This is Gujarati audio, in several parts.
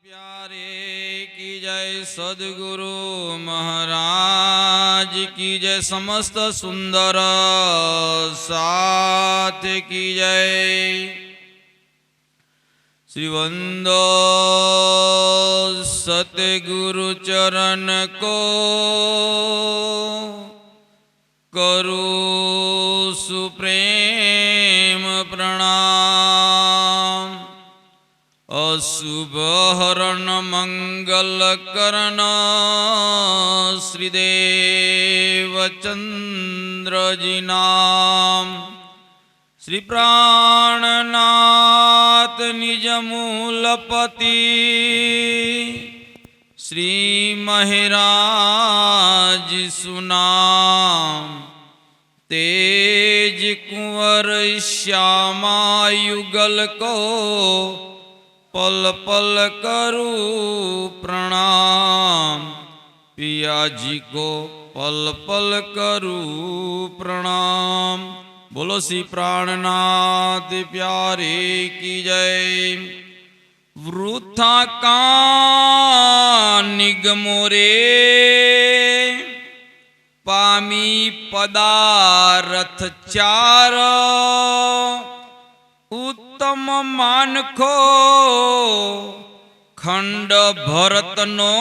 प्यारे की जय सद्गुरु महाराज की जय समस्त सुंदर साथ की जय। श्रीवंदो सतगुरु चरण को करू सुप्रेम प्रणाम। अशुभ हरण मंगल करण श्रीदेव चंद्र जी नाम। श्री प्राणनाथ निज मूलपति श्री महराज सुनाम। तेज कुंवर श्यामा युगल को पल पल करू प्रणाम। पिया जी को पल पल करू प्रणाम। बोलो श्री प्राणनाथ प्यारे की जय। वृथा का निगमो रे पामी पदारथ चार। उत्तम मानखो खंड भरतनो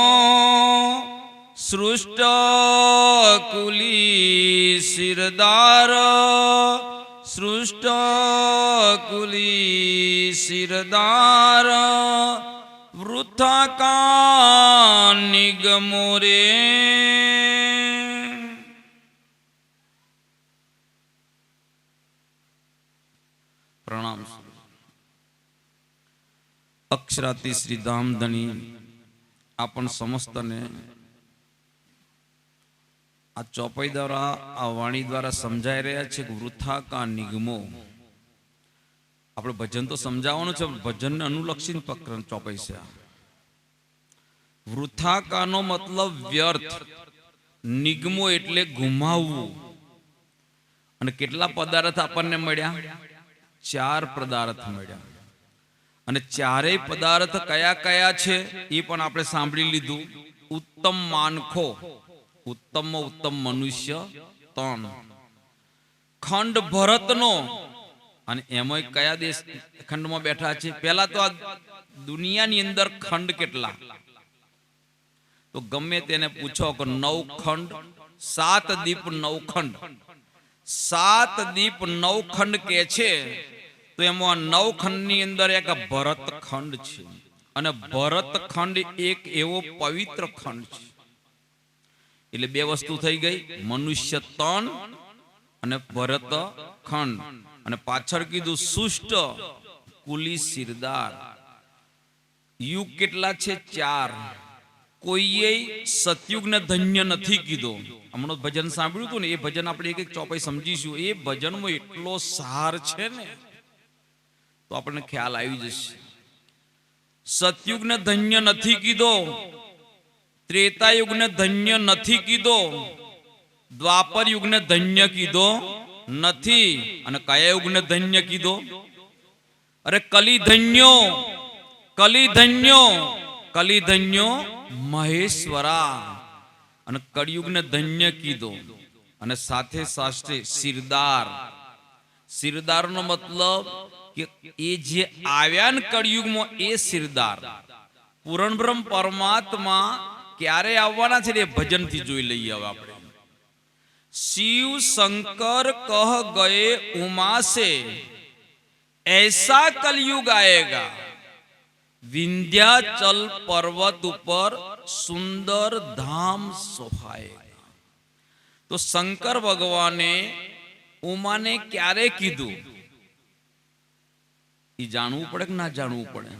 सृष्ट कुली सिरदार। सृष्ट कुली सिरदार वृथा का निगमो रे। प्रणाम। अक्षराती श्री धामधनी आपण समस्त ने आ चौपाई द्वारा आ वाणी द्वारा समझाई रहा है कि वृथा का निगमो। આપણે ભજન તો સમજાવવાનું છે, ભજનને અનુલક્ષીને પ્રકરણ ચોપાઈ છે। વૃથા કાનો મતલબ વ્યર્થ, નિગમો એટલે ગુમાવવું। અને કેટલા પદાર્થ આપણને મળ્યા? 4 પદાર્થ મળ્યા। અને ચારેય પદાર્થ કયા કયા છે એ પણ આપણે સાંભળી લીધું। ઉત્તમ માનખો, ઉત્તમ ઉત્તમ મનુષ્ય 3। ખંડ ભરતનો, અને એમાં કયા દેશ ખંડમાં બેઠા છે? પહેલા તો આ દુનિયાની અંદર ખંડ કેટલા? તો ગમે તેને પૂછો કે 9 ખંડ, 7 દીપ 9 ખંડ। 7 દીપ 9 ખંડ કે છે તો એમાં 9 ખંડની અંદર એક ભરત ખંડ છે। અને ભરત ખંડ એક એવો પવિત્ર ખંડ છે। એટલે 2 વસ્તુ થઈ ગઈ, મનુષ્ય 3 અને ભરત ખંડ। અને પાછળ કીધું સુષ્ટ કુલી સિરદાર। યુગ કેટલા છે? 4। કોઈએ સતયુગને ધન્ય નથી કીધો। હમણાં ભજન સાંભળ્યું હતું ને, એ ભજન આપણે એક એક ચોપાઈ સમજીશું। એ ભજનમાં એટલો સાર છે ને તો આપણને ખ્યાલ આવી જશે। સતયુગને ધન્ય નથી કીધો, ત્રેતા યુગને ધન્ય નથી કીધો, દ્વાપર યુગને ધન્ય કીધો નથી। અને કયા યુગને ધન્ય કીધો? અરે કલી ધન્યો, કલી ધન્યો, કલી ધન્યો મહેશ્વરા। અને કળિયુગને ધન્ય કીધો। અને સાથે સાથે સિરદાર। સિરદારનો મતલબ કે એ જે આવ્યા ને કળિયુગમાં એ સિરદાર। પૂરણ બ્રહ્મ પરમાત્મા ક્યારે આવવાના છે એ ભજનથી જોઈ લઈએ હવે આપણે। शिव शंकर कह गए उमा से ऐसा कलयुग आएगा, विंध्याचल पर्वत ऊपर सुंदर धाम शोभाएगा। तो शंकर भगवाने उमा ने क्यारे कीधु ई जानवू पड़े कि ना जानवू पड़े?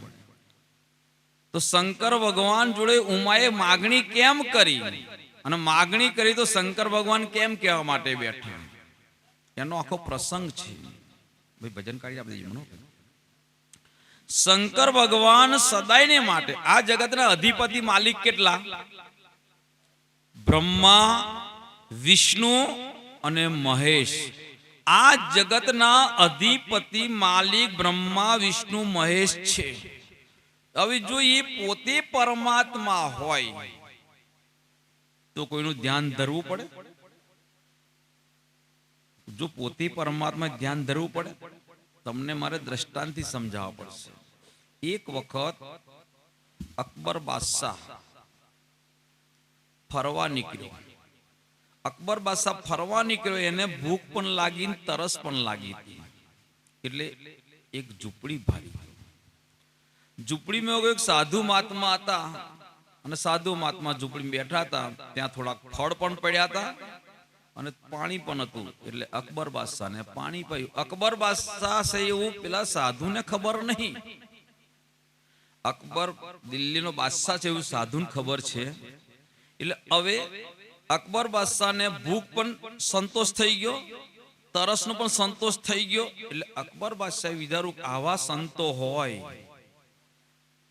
तो शंकर भगवान जोड़े उमाए मागणी केम करी? અને માગણી કરી તો શંકર ભગવાન કેમ કહેવા માટે બેઠા? એનો આખો પ્રસંગ છે ભાઈ। ભજન કાઢી આપણે જીવનો શંકર ભગવાન સદાયને માટે આ જગતના અધિપતિ માલિક કેટલા? બ્રહ્મા, વિષ્ણુ અને મહેશ। આ જગતના અધિપતિ માલિક બ્રહ્મા વિષ્ણુ મહેશ છે। હવે જો એ પોતે પરમાત્મા હોય તો કોઈનું ધ્યાન ધરવું પડે? જો પોતે પરમાત્મા ધ્યાન ધરવું પડે? તમને મારે દ્રષ્ટાંતથી સમજાવવા પડશે. એક વખત અકબર બાદશાહ ફરવા નીકળ્યો. અકબર બાદશાહ ફરવા નીકળ્યો, એને ભૂખ પણ લાગી ને તરસ પણ લાગી હતી. એટલે એક ઝૂંપડી ભારી. ઝૂંપડીમાં એક સાધુ મહાત્મા હતા અને સાધુ મહાત્મા ઝૂંપડીમાં બેઠા હતા. ત્યાં થોડાક ફળ પણ પડ્યા હતા અને પાણી પણ હતું. એટલે અકબર બાદશાહને પાણી પાયું. અકબર બાદશાહ છે એવું પેલા સાધુને ખબર નહીં. અકબર દિલ્હીનો બાદશાહ છે એવું સાધુને ખબર છે. એટલે હવે અકબર બાદશાહને ભૂખ પણ સંતોષ થઈ ગયો, તરસનો પણ સંતોષ થઈ ગયો. એટલે અકબર બાદશાહ વિચાર્યું આવા સંતો હોય,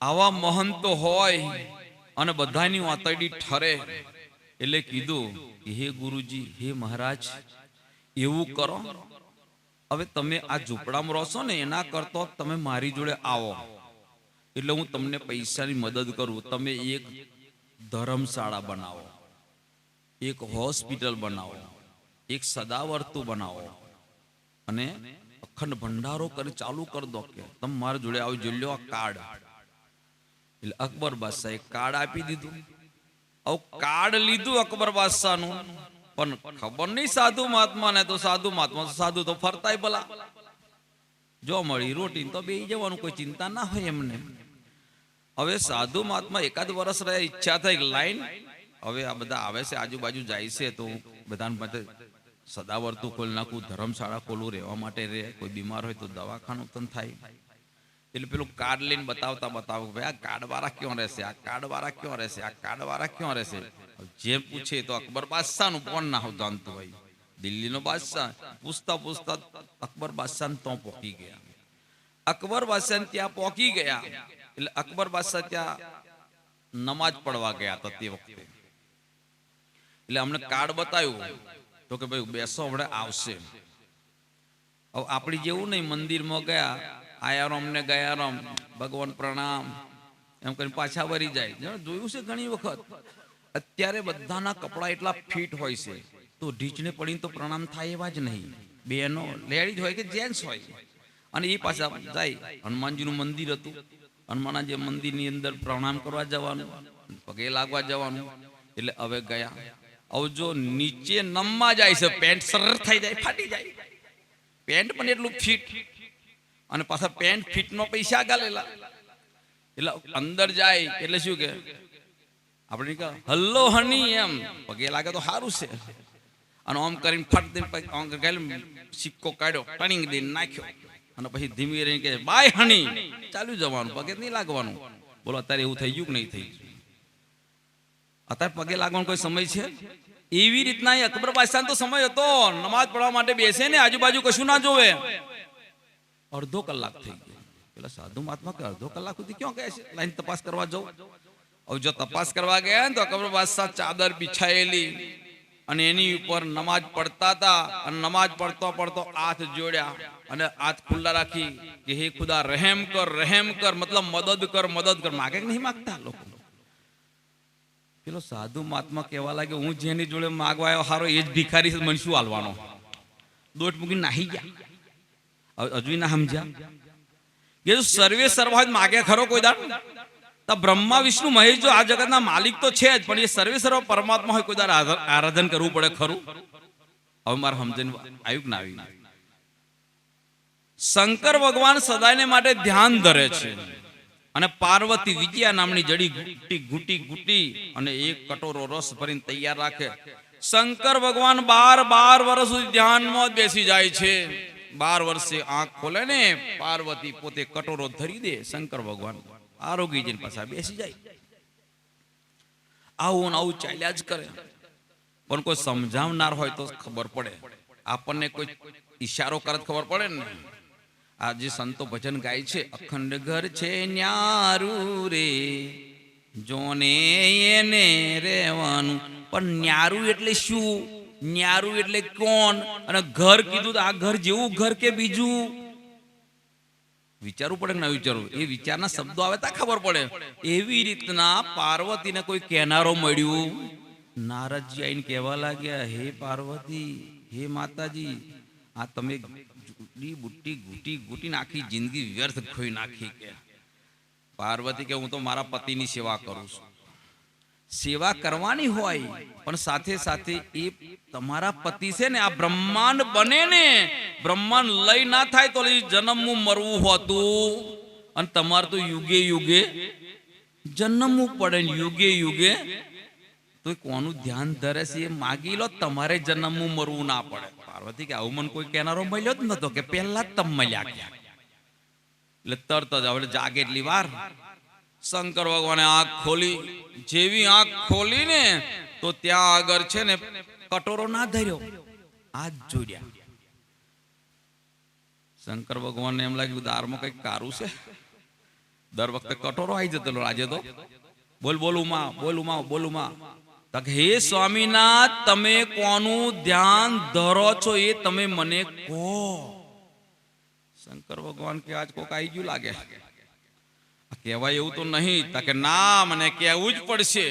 આવા મહંતો હોય અને બધાની વાતડી ઠરે. એટલે કીધું કે હે ગુરુજી, હે મહારાજ, એવું કરો, હવે તમે આ ઝૂંપડામાં રહો છો ને એના કરતો તમે મારી જોડે આવો એટલે હું તમને પૈસાની મદદ કરું. તમે એક ધર્મશાળા બનાવો, એક હોસ્પિટલ બનાવો, એક સદાવર્તું બનાવો અને અખંડ ભંડારો કરી ચાલુ કરી દો. કે તમે મારી જોડે આવી જોઈ લો આ કાર્ડ. એટલે અકબર બાદશાહ કાર્ડ આપી દીધું. કાર્ડ લીધું અકબર બાદશાહ નું, પણ ખબર નહીં સાધુ મહાત્મા ને. તો સાધુ મહાત્મા સાધુ તો ફરતાય ભલા, જો મળી રોટી તો બેસી જવાનું, કોઈ ચિંતા ના હોય એમને. હવે સાધુ મહાત્મા એકાદ વર્ષ રહે, ઈચ્છા થઈ લાઈન હવે આ બધા આવે છે આજુબાજુ જાય છે તો બધા માટે સદાવર્તું ખોલી નાખું, ધર્મશાળા ખોલું, રહેવા માટે રહે, કોઈ બીમાર હોય તો દવાખાનું પણ થાય. એટલે પેલું કાર્ડ લઈને બતાવતા ભાઈ આ કાર્ડ વાળા ક્યાં રહેશે, આ કાર્ડ વાળા ક્યાં રહેશે, આ કાર્ડ વાળા ક્યાં રહેશે. જે પૂછે તો અકબર બાદશાહ નું કોણ ના હોય જાણતું હોય, દિલ્હીનો બાદશાહ. પૂછતા પૂછતા અકબર બાદશાહ તો પહોંચી ગયા. અકબર બાદશાહ ત્યાં પહોંચી ગયા. એટલે અકબર બાદશાહ ત્યાં નમાજ પડવા ગયા હતા તે વખતે. એટલે અમને કાર્ડ બતાવ્યું તો કે ભાઈ બેસો, હમણાં આવશે. હવે આપણી જેવું નહીં, મંદિરમાં ગયા, આયા રામને ગયા રામ, ભગવાન પ્રણામ એમ કરીને પાછા વળી જાય. જોયું છે ઘણી વખત. અત્યારે બધાના કપડા એટલા ફિટ હોય છે તો ઢીચને પડીને તો પ્રણામ થાય એવા જ નહીં. બેનો લેડીઝ હોય કે જેન્ટ્સ હોય, અને એ પાછા જાય. હનુમાનજીનું મંદિર હતું, હનુમાનજી મંદિરની અંદર પ્રણામ કરવા જવાનું, પગે લાગવા જવાનું. એટલે હવે ગયા. હવે જો નીચે નમવા જાય છે, પેન્ટ સરળ થઈ જાય, ફાટી જાય. પેન્ટ પણ એટલું ફિટ, અને પાછા પેન્ટ ફિટનો પૈસા ગાલેલા. એટલે અંદર જાય એટલે શું કે આપણે હલ્લો હની એમ પગે લાગે તો સારું છે. અને આમ કરીને ફટ દઈને સિક્કો કાઢ્યો, ટણીંગ દઈને નાખ્યો, અને પછી ધીમી રહીને કે બાય હની, ચાલ્યું જવાનું, પગે નહીં લાગવાનું. બોલો અત્યારે એવું થઈ ગયું કે નહીં થઈ ગયું? અત્યારે પગે લાગવાનો કોઈ સમય છે? એવી રીતના અકબર બાદશાહ તો સમય હતો, નમાજ પડવા માટે બેસે ને આજુબાજુ કશું ના જોવે. અડધો કલાક થઈ ગયો. પેલા સાધુ મહાત્મા કે અડધો કલાક સુધી ક્યાં કહે છે, લાઈન તપાસ કરવા જાઉં. હવે જો તપાસ કરવા ગયા ને તો અકબર બાદશાહ ચાદર બિછાયેલી અને એની ઉપર નમાજ પડતા હતા. અને નમાજ પડતો પડતો હાથ જોડ્યા અને હાથ ખુલ્લા રાખી કે હે ખુદા રહેમ કર, રહેમ કર, મતલબ મદદ કર, મદદ કર. માગે કે નહીં માગતા લોકો? પેલો સાધુ મહાત્મા કહેવા લાગે હું જેની જોડે માગવા આવ્યો હારો એ જ ભિખારી મને શું હાલવાનો? દોટ મૂકીને નાહી ગયા. હજુ ના સમજ્યા કે સર્વે સર્વા માગે ખરો કોઈ દાડ? તો બ્રહ્મા વિષ્ણુ મહેશ જો આ જગતના માલિક તો છે જ, પણ એ સર્વે સર્વ પરમાત્મા હોય, કોઈ દાડ આરાધન કરવું પડે ખરું? હવે મારે સમજણ આવ્યું કે ના આવ્યું? શંકર ભગવાન સદાયને માટે ધ્યાન ધરે છે અને પાર્વતી વિજયા નામની જડી ઘૂટી અને એક કટોરો રસ ભરીને તૈયાર રાખે. શંકર ભગવાન 12 વર્ષ સુધી ધ્યાનમાં જ બેસી જાય છે. 12 વર્ષે આંખ ખોલે ને પાર્વતી પોતે કટોરો ધરી દે, શંકર ભગવાન આરોગી જઈને પાછા બેસી જાય. આવું આવું ચાલ્યા જ કરે. પણ કોઈ સમજાવનાર હોય તો ખબર પડે. આપણને કોઈ ઈશારો કરે ખબર પડે ને. આ જે સંતો ભજન ગાય છે, અખંડ ઘર છે ન્યારું રે જોને એને રહેવાનું. પણ ન્યારું એટલે શું? ન્યારું એટલે કોણ? અને ઘર કીધું તો આ ઘર જેવું ઘર કે બીજું? વિચારવું પડે કે ના વિચારવું, એ વિચારના શબ્દો આવે તા ખબર પડે. એવી રીતના પાર્વતીને કોઈ કહેનારો મળ્યું. નારદજી આઈને કહેવા લાગ્યા, હે પાર્વતી, હે માતાજી, આ તમે ગુટી નાખી, જિંદગી વ્યર્થ ખોઈ નાખી. કે પાર્વતી કે હું તો મારા પતિની સેવા કરું છું. સેવા કરવાની હોય, પણ સાથે સાથે એ તમારા પતિ છે ને, આ બ્રહ્માંડ બને ને, બ્રહ્માંડ લઈ ના થાય તો જન્મવું મરવું હોતું, અને તમારે તો યુગે યુગે જન્મવું પડે. યુગે યુગે તો કોનું ધ્યાન ધરે છે એ માગી લો, તમારે જન્મવું મરવું ના પડે. પાર્વતી કે આવું મને કોઈ કહેનારો મળ્યો જ નતો, કે પહેલા જ તમે મળ્યા ગયા. એટલે તરત જ હવે જાગે એટલી વાર શંકર ભગવાને આંખ ખોલી. જેવી આંખ ખોલી ને તો ત્યાં આગળ છે ને કટોરો ના ધર્યો, આ જ જોડ્યા. શંકર ભગવાનને એમ લાગ્યું દારમાં કઈક કારું છે. દર વખતે કટોરો આવી જતો, આજે તો બોલું માં. હે સ્વામીનાથ, તમે કોનું ધ્યાન ધરો છો એ તમે મને કહો. શંકર ભગવાન કે આજ કોક આવી ગયું લાગે, કહેવાય એવું તો નહીં. કે ના, મને કહેવું જ પડશે.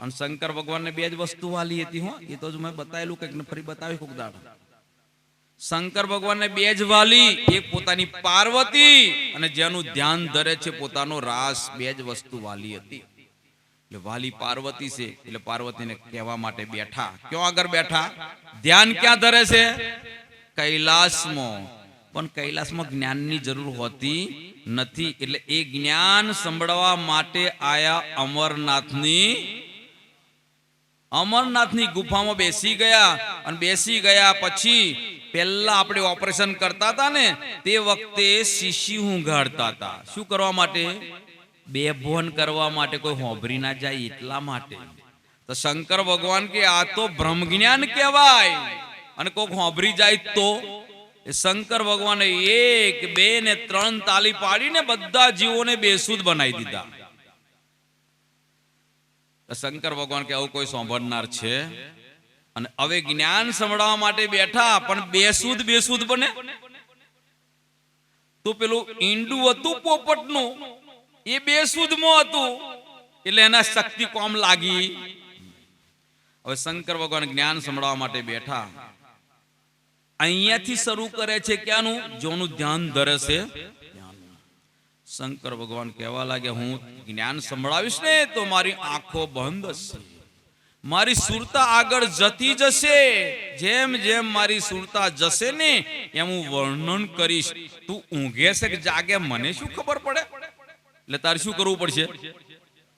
અને શંકર ભગવાનને બે જ વસ્તુ વાલી હતી. હો, એ તો મેં બતાવેલું, કંઈક ફરી બતાવી કોક દાડા. શંકર ભગવાનને બે જ વાલી, એક પોતાની પાર્વતી, અને જેનું ધ્યાન ધરે છે પોતાનો રાસ. બે જ વસ્તુ વાલી હતી. એટલે વાલી પાર્વતી છે, એટલે પાર્વતીને કહેવા માટે બેઠા. ક્યાં આગળ બેઠા? ધ્યાન ક્યાં ધરે છે? કૈલાસમાં. પણ કૈલાસમાં જ્ઞાનની જરૂર હોતી નથી. એટલે એ જ્ઞાન સંભળવા માટે આયા અમરનાથની ગુફામાં બેસી ગયા. અને બેસી ગયા પછી પહેલા આપણે ઓપરેશન કરતા હતા ને, તે વખતે શીશી ઊંઘાડતા હતા. શું કરવા માટે? બેભોન કરવા માટે, કોઈ હોભરી ના જાય એટલા માટે. તો શંકર ભગવાન કે આ તો બ્રહ્મ જ્ઞાન કહેવાય, અને કોઈક હોભરી જાય તો. શંકર ભગવાને 1, 2 ને 3 તાલી પાડીને બધા જીવોને બેસુદ બનાવી દીધા. શંકર ભગવાન કે આવું કોઈ સાંભળનાર છે? અને હવે જ્ઞાન સંભળાવવા માટે બેઠા, પણ બેસુદ બને તો પેલું ઈંડું હતું પોપટનું, એ બેસુદમાં હતું, એટલે એના શક્તિ કોમ લાગી. હવે શંકર ભગવાન જ્ઞાન સંભળાવવા માટે બેઠા. અહીંયાથી શરૂ કરે છે ક્યાંનું? જોનું ધ્યાન ધરે છે. શંકર ભગવાન કહેવા લાગે, હું જ્ઞાન સંભળાવીશ ને તો મારી આંખો બંધ હશે, મારી સુરતા આગળ જતી જશે. જેમ જેમ મારી સુરતા જશે ને એમ હું વર્ણન કરીશ. તું ઊંઘે છે કે જાગે મને શું ખબર પડે? એટલે તારે શું કરવું પડશે?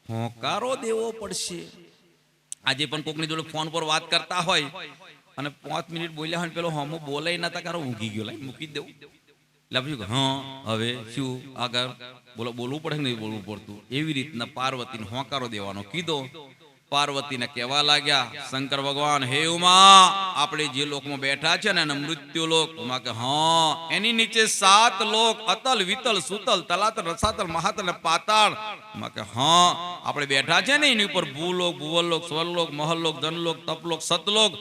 હોંકારો દેવો પડશે. આજે પણ કોકની જોડે ફોન પર વાત કરતા હોય અને 5 મિનિટ બોલ્યા હોય, પેલો હમો બોલાય ના તા, ઊંઘી ગયો, લાઈ મૂકી દેવું. એટલે પછી હા હવે શું આગળ બોલવું પડે કે નહીં બોલવું પડતું? એવી રીતના પાર્વતીને હોંકારો દેવાનો કીધો. પાર્વતીને કહેવા લાગ્યા શંકર ભગવાન, હે ઉમા, આપણે જે લોકમાં બેઠા છે ને, મૃત્યુ લોક. ઉમા કે હા, એની નીચે 7 લોક, અતલ, વિતલ, સુતલ, તલાતલ, રસાતલ, મહાતલ અને પાતાળ. ઉમા કે હા, આપણે બેઠા છે ને એની ઉપર ભૂલોક, ભુવલોક, સ્વરલોક, મહલલોક, ધનલોક, તપલોક, સતલોક.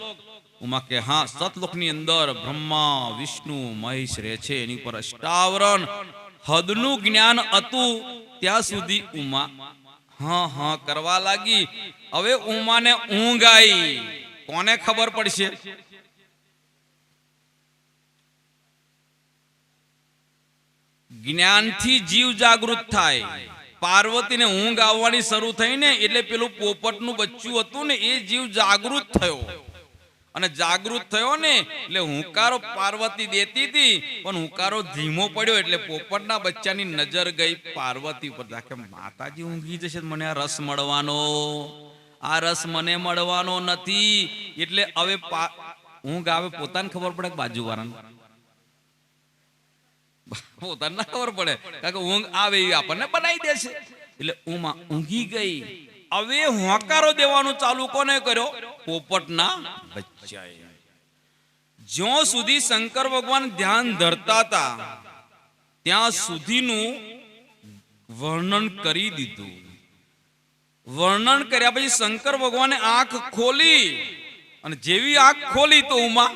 ઉમા કે હા, સતલોકની અંદર બ્રહ્મા, વિષ્ણુ, મહેશ રહે છે. એની ઉપર અષ્ટાવરણ હદનું જ્ઞાન હતું. ત્યાં સુધી ઉમા હા કરવા લાગી. હવે ઉમાને ઊંઘ આવી. કોને ખબર પડશે? જ્ઞાનથી જીવ જાગૃત થાય. પાર્વતીને ઊંઘ આવવાની શરૂ થઈ ને, એટલે પેલું પોપટનું બચ્ચું હતું ને, એ જીવ જાગૃત થયો. અને જાગૃત થયો ને એટલે હુંકારો પાર્વતી દેતી હતી, પણ હુંકારો ધીમો પડ્યો. એટલે પોપટના બચ્ચાની નજર ગઈ પાર્વતી ઉપર. માતાજી ઊંઘી જશે, મને આ રસ મળવાનો, આ રસ મને મળવાનો નથી. એટલે હવે ઊંઘ આવે, પોતાને ખબર પડે કે બાજુવાળાને પોતાને ના ખબર પડે, કારણ કે ઊંઘ આવે એ આપણને બનાવી દેશે. એટલે ઊંઘી ગઈ. હવે હોંકારો દેવાનું ચાલુ કોને કર્યો? પોપટના બચ્ચાએ. જ્યાં સુધી શંકર ભગવાન ધ્યાન ધરતા હતા ત્યાં સુધીનું વર્ણન કરી દીધું. વર્ણન કર્યા પછી શંકર ભગવાને આંખ ખોલી, અને જેવી આંખ ખોલી તો ઉમા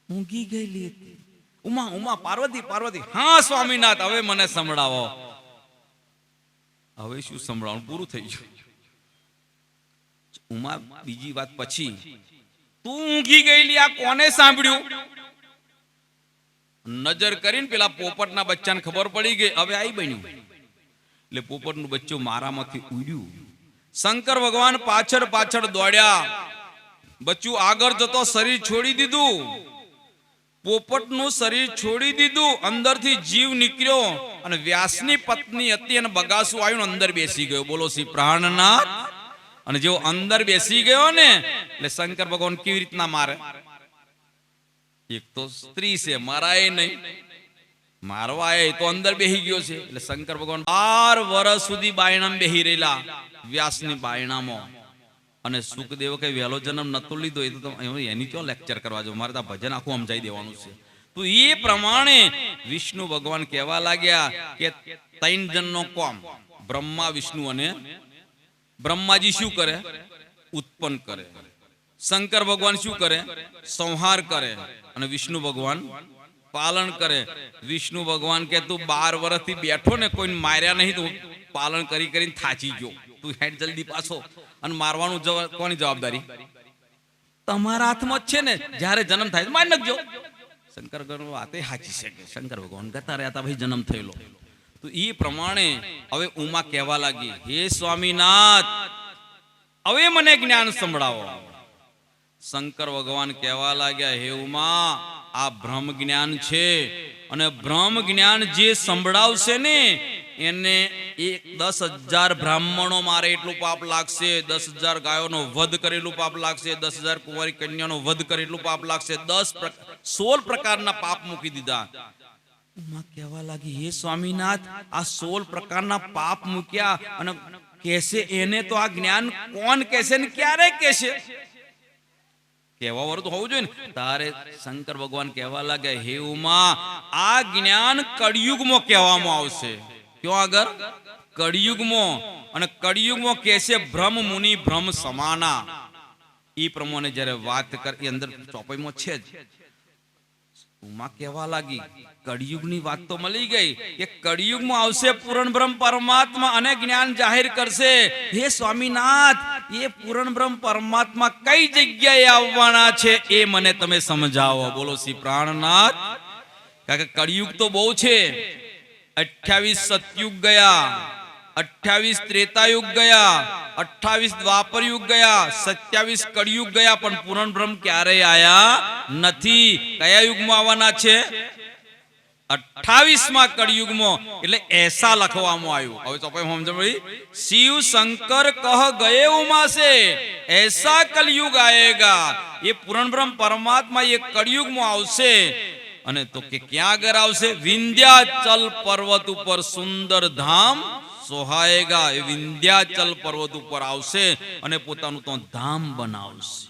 ઊંઘી ગયેલી હતી. ઉમા ઉમા પાર્વતી પાર્વતી, હા સ્વામીનાથ, હવે મને સંભળાવો. હવે શું સંભળાવવાનું, પૂરું થઈ ગયું. ઉમા બીજી વાત પછી, તું ઊંઘી ગયેલી, આ કોને સાંભળ્યું? નજર કરીને પેલા પોપટના બચ્ચાને ખબર પડી ગઈ, હવે આઈ બન્યું. એટલે પોપટનું બચ્ચું મારામાંથી ઉડ્યું. શંકર ભગવાન પાછળ પાછળ દોડ્યા. બચ્ચું આગળ જતો શરીર છોડી દીધું. પોપટનું શરીર છોડી દીધું, અંદરથી જીવ નીકળ્યો અને વ્યાસની પત્ની હતી અને બગાસું આવ્યું, અંદર બેસી ગયો. બોલો શ્રી પ્રાણનાથ. અને જેવો અંદર બેસી ગયો ને, એટલે શંકર ભગવાન કેવી રીતના મારે? એક તો સ્ત્રી છે, મારાય નહીં, મારવા એ તો અંદર બેસી ગયો છે. એટલે શંકર ભગવાન 12 વર્ષ સુધી બાયણામાં બેસી રહેલા, વ્યાસની બાયણામાં. અને સુખદેવ કઈ વહેલો જન્મ નતો લીધો, એ તો એની ક્યાં લેક્ચર કરવા જો, મારે તો ભજન આખું સમજાઈ દેવાનું છે. તો એ પ્રમાણે વિષ્ણુ ભગવાન કહેવા લાગ્યા કે 3 જણનો કોમ, બ્રહ્મા વિષ્ણુ અને બ્રહ્માજી શું કરે? ઉત્પન્ન કરે. શંકર ભગવાન શું કરે? સંહાર કરે. અને વિષ્ણુ ભગવાન પાલન કરે. વિષ્ણુ ભગવાન કે તું 12 વર્ષથી બેઠો ને, કોઈને માર્યા નહીં, તું પાલન કરી કરીને થાચી ગયો, તું હેડ જલ્દી પાછો. અને મારવાનું કોની જવાબદારી? તમારા હાથમાં જ છે ને. જ્યારે જન્મ થાય મારી નાખજો. શંકર ભગવાન વાતે સાચી છે. શંકર ભગવાન ગતા રહ્યા હતા, ભાઈ જન્મ થયેલો. તો એ પ્રમાણે હવે ઉમા કહેવા લાગી, હે સ્વામીનાથ, હવે મને જ્ઞાન સંભળાવો. શંકર ભગવાન કહેવા લાગ્યા, હે ઉમા, આ બ્રહ્મ જ્ઞાન છે, અને બ્રહ્મ જ્ઞાન જે સંભળાવશે ને, એને 10,000 બ્રાહ્મણો મારે એટલું પાપ લાગશે, 10,000 ગાયોનો વધ કરેલું પાપ લાગશે, 10,000 કુંવારી કન્યાનો વધ કરેલું પાપ લાગશે. 16 પ્રકારના પાપ મૂકી દીધા. ઉમા કહેવા લાગી, હે સ્વામીનાથ, આ 16 પ્રકારના પાપ મૂક્યા અને કહેશે એને તો આ જ્ઞાન કોણ કહેશે ને ક્યારે કહેશે? કહેવા વાળું તો હોવું જોઈએ ને. તારે શંકર ભગવાન કહેવા લાગ્યા, હે ઉમા, આ જ્ઞાન કળિયુગમાં કહેવામાં આવશે. ક્યાં આગળ? કળિયુગમાં. અને કળિયુગમાં કહેશે બ્રહ્મ મુનિ બ્રહ્મ સમાના. એ પ્રમાણે જયારે વાત કરી, અંદર ચોપાઈમાં છે જ. ઉમા કહેવા લાગી, કળિયુગની વાત તો મળી ગઈ કે કળિયુગમાં આવશે પૂર્ણ બ્રહ્મ પરમાત્મા અને જ્ઞાન જાહેર કરશે. હે સ્વામીનાથ, એ પૂર્ણ બ્રહ્મ પરમાત્મા કઈ જગ્યાએ આવવાના છે એ મને તમે સમજાવો. બોલો શ્રી પ્રાણનાથ. કારણ કે કળિયુગ તો બહુ છે. 28 સતયુગ ગયા, 28 ત્રેતાયુગ ગયા, 28 દ્વાપર યુગ ગયા, 27 કળિયુગ ગયા, પણ પૂર્ણ બ્રહ્મ ક્યારેય આયા નથી. કયા યુગમાં આવવાના છે? 28માં કળિયુગમાં. એટલે એસા લખવામાં આવ્યું. હવે ચોપાઈ સમજ, શિવ શંકર કહ ગયે ઉમા સે એસા કલયુગ આયેગા. એ પૂર્ણ બ્રહ્મ પરમાત્મા એ કળિયુગમાં આવશે. અને તો કે ક્યાં આગળ આવશે? વિંધ્યાચલ પર્વત ઉપર સુંદર ધામ સોહાયેગા. એ વિંધ્યાચલ પર્વત ઉપર આવશે અને પોતાનું તો ધામ બનાવશે.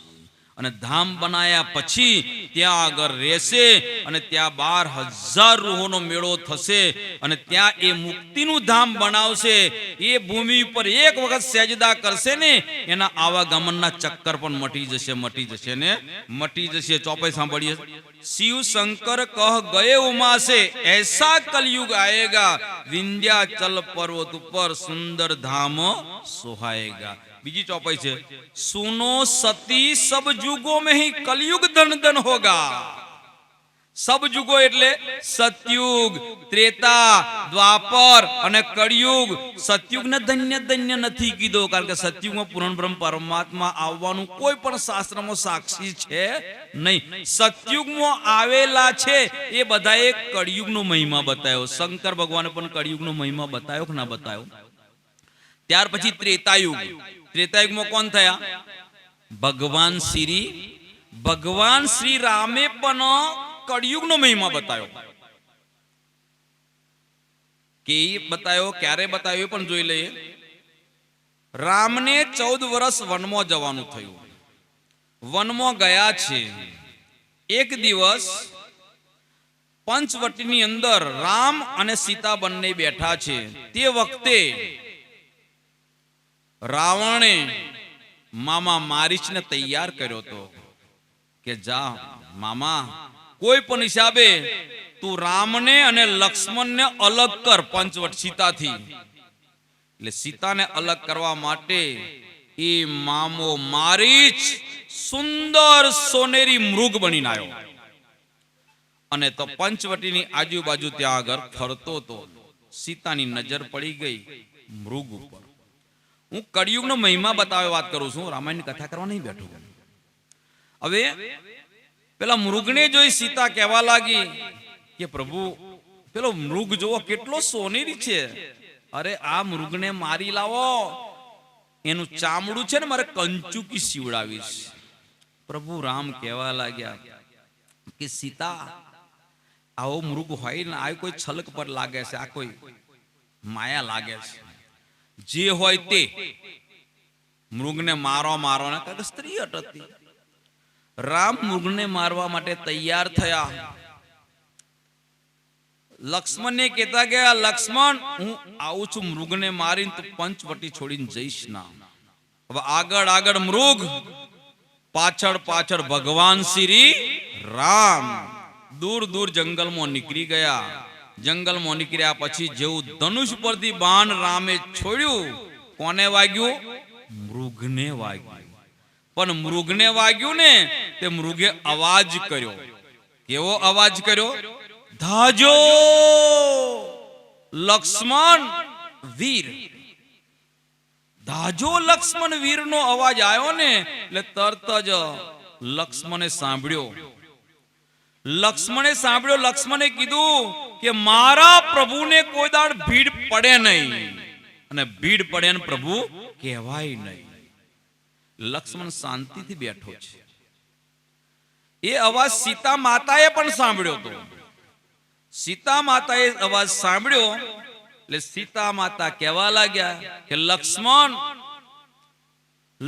અને ધામ બનાયા પછી ત્યાં આગળ રહેશે અને ત્યાં 12,000 રૂહોનો મેળો થશે. અને ત્યાં એ મુક્તિનું ધામ બનાવશે. એ ભૂમિ ઉપર એક વખત સજદા કરશે ને, એના આવાગમનના ચક્કર પણ મટી જશે, મટી જશે ને મટી જશે. ચોપાઈ સાંભળીએ. शिव शंकर कह गए उमा से ऐसा कलयुग आएगा, विंध्याचल पर्वत पर सुंदर धाम सोहाएगा. बीजी चौपाई से सुनो सती सब युगों में ही कलयुग धन धन होगा. सब युगो એટલે સતયુગ, ત્રેતા, દ્વાપર અને કળિયુગ. સતયુગને ધન્ય ધન્ય નથી કીધો, કારણ કે સતયુગમાં પૂર્ણ બ્રહ્મ પરમાત્મા આવવાનું કોઈ પણ શાસ્ત્રમાં સાક્ષી છે નહીં. સતયુગમાં આવેલા છે એ બધાએ કળિયુગનો મહિમા બતાવ્યો. શંકર ભગવાને પણ કળિયુગનો મહિમા બતાવ્યો કે ના બતાવ્યો? ત્યાર પછી ત્રેતાયુગ. ત્રેતાયુગમાં કોણ થયા? ભગવાન શ્રી રામે પણ કળિયુગનો મહિમા બતાવ્યો. કે બતાવ્યો, ક્યારે બતાવ્યો પણ જોઈ લઈએ. રામને 14 વર્ષ વનમાં જવાનું થયું. વનમાં ગયા છે. એક દિવસ પંચવટીની અંદર રામ અને સીતા બંને બેઠા છે. તે વખતે રાવણે મામા મારીચને તૈયાર કર્યો હતો કે જા મામા, કોઈ પણ હિસાબે તું રામને અને લક્ષ્મણને અલગ કર પંચવટ સીતાથી. એટલે સીતાને અલગ કરવા માટે એ મામો મારીચ સુંદર સોનેરી મૃગ બનીને આવ્યો અને તો પંચવટીની આજુબાજુ ત્યાં આગળ ફરતો હતો. સીતાની નજર પડી ગઈ મૃગ ઉપર. હું કળિયુગનો મહિમા બતાવે વાત કરું છું, રામાયણની કથા કરવા નહીં બેઠો. હવે પેલા મૃગને જોઈ સીતા કહેવા લાગી કે પ્રભુ પેલો મૃગ જોવો કેટલો સોનેરી છે, અરે આ મૃગને મારી લાવો, એનું ચામડું છે ને મારે કંચુકી સીવડાવીશ. પ્રભુ રામ કહેવા લાગ્યા કે સીતા આવો મૃગ હોય ને આ કોઈ છલક પર લાગે છે, આ કોઈ માયા લાગે છે. જે હોય તે મૃગને મારો ને કારણ સ્ત્રી હતી. રામ મૃગને મારવા માટે તૈયાર થયા. લક્ષ્મણને કહેતા ગયા લક્ષ્મણ હું આવું છું મૃગને મારીને તું પંચવટી છોડીને જઈશ ના. હવે આગળ આગળ મૃગ, પાછળ પાછળ ભગવાન શ્રી રામ દૂર દૂર જંગલમાં નીકળી ગયા. જંગલમાં નીકળ્યા પછી જેવું ધનુષ પરથી બાણ રામે છોડ્યું, કોને વાગ્યું? મૃગને વાગ્યું. પણ મૃગને વાગ્યું ને તે મૃગે અવાજ કર્યો. કેવો અવાજ કર્યો? ધાજો લક્ષ્મણ વીર. ધાજો લક્ષ્મણ વીર નો અવાજ આવ્યો ને એટલે તરત જ લક્ષ્મણે સાંભળ્યો. લક્ષ્મણે કીધું કે મારા પ્રભુને કોઈ દાડ ભીડ પડે નહીં, અને ભીડ પડે ને પ્રભુ કહેવાય નહીં. લક્ષ્મણ શાંતિથી બેઠો છે. એ અવાજ સીતા માતાએ પણ સાંભળ્યો હતો. સીતા માતાએ અવાજ સાંભળ્યો એટલે સીતા માતા કહેવા લાગ્યા કે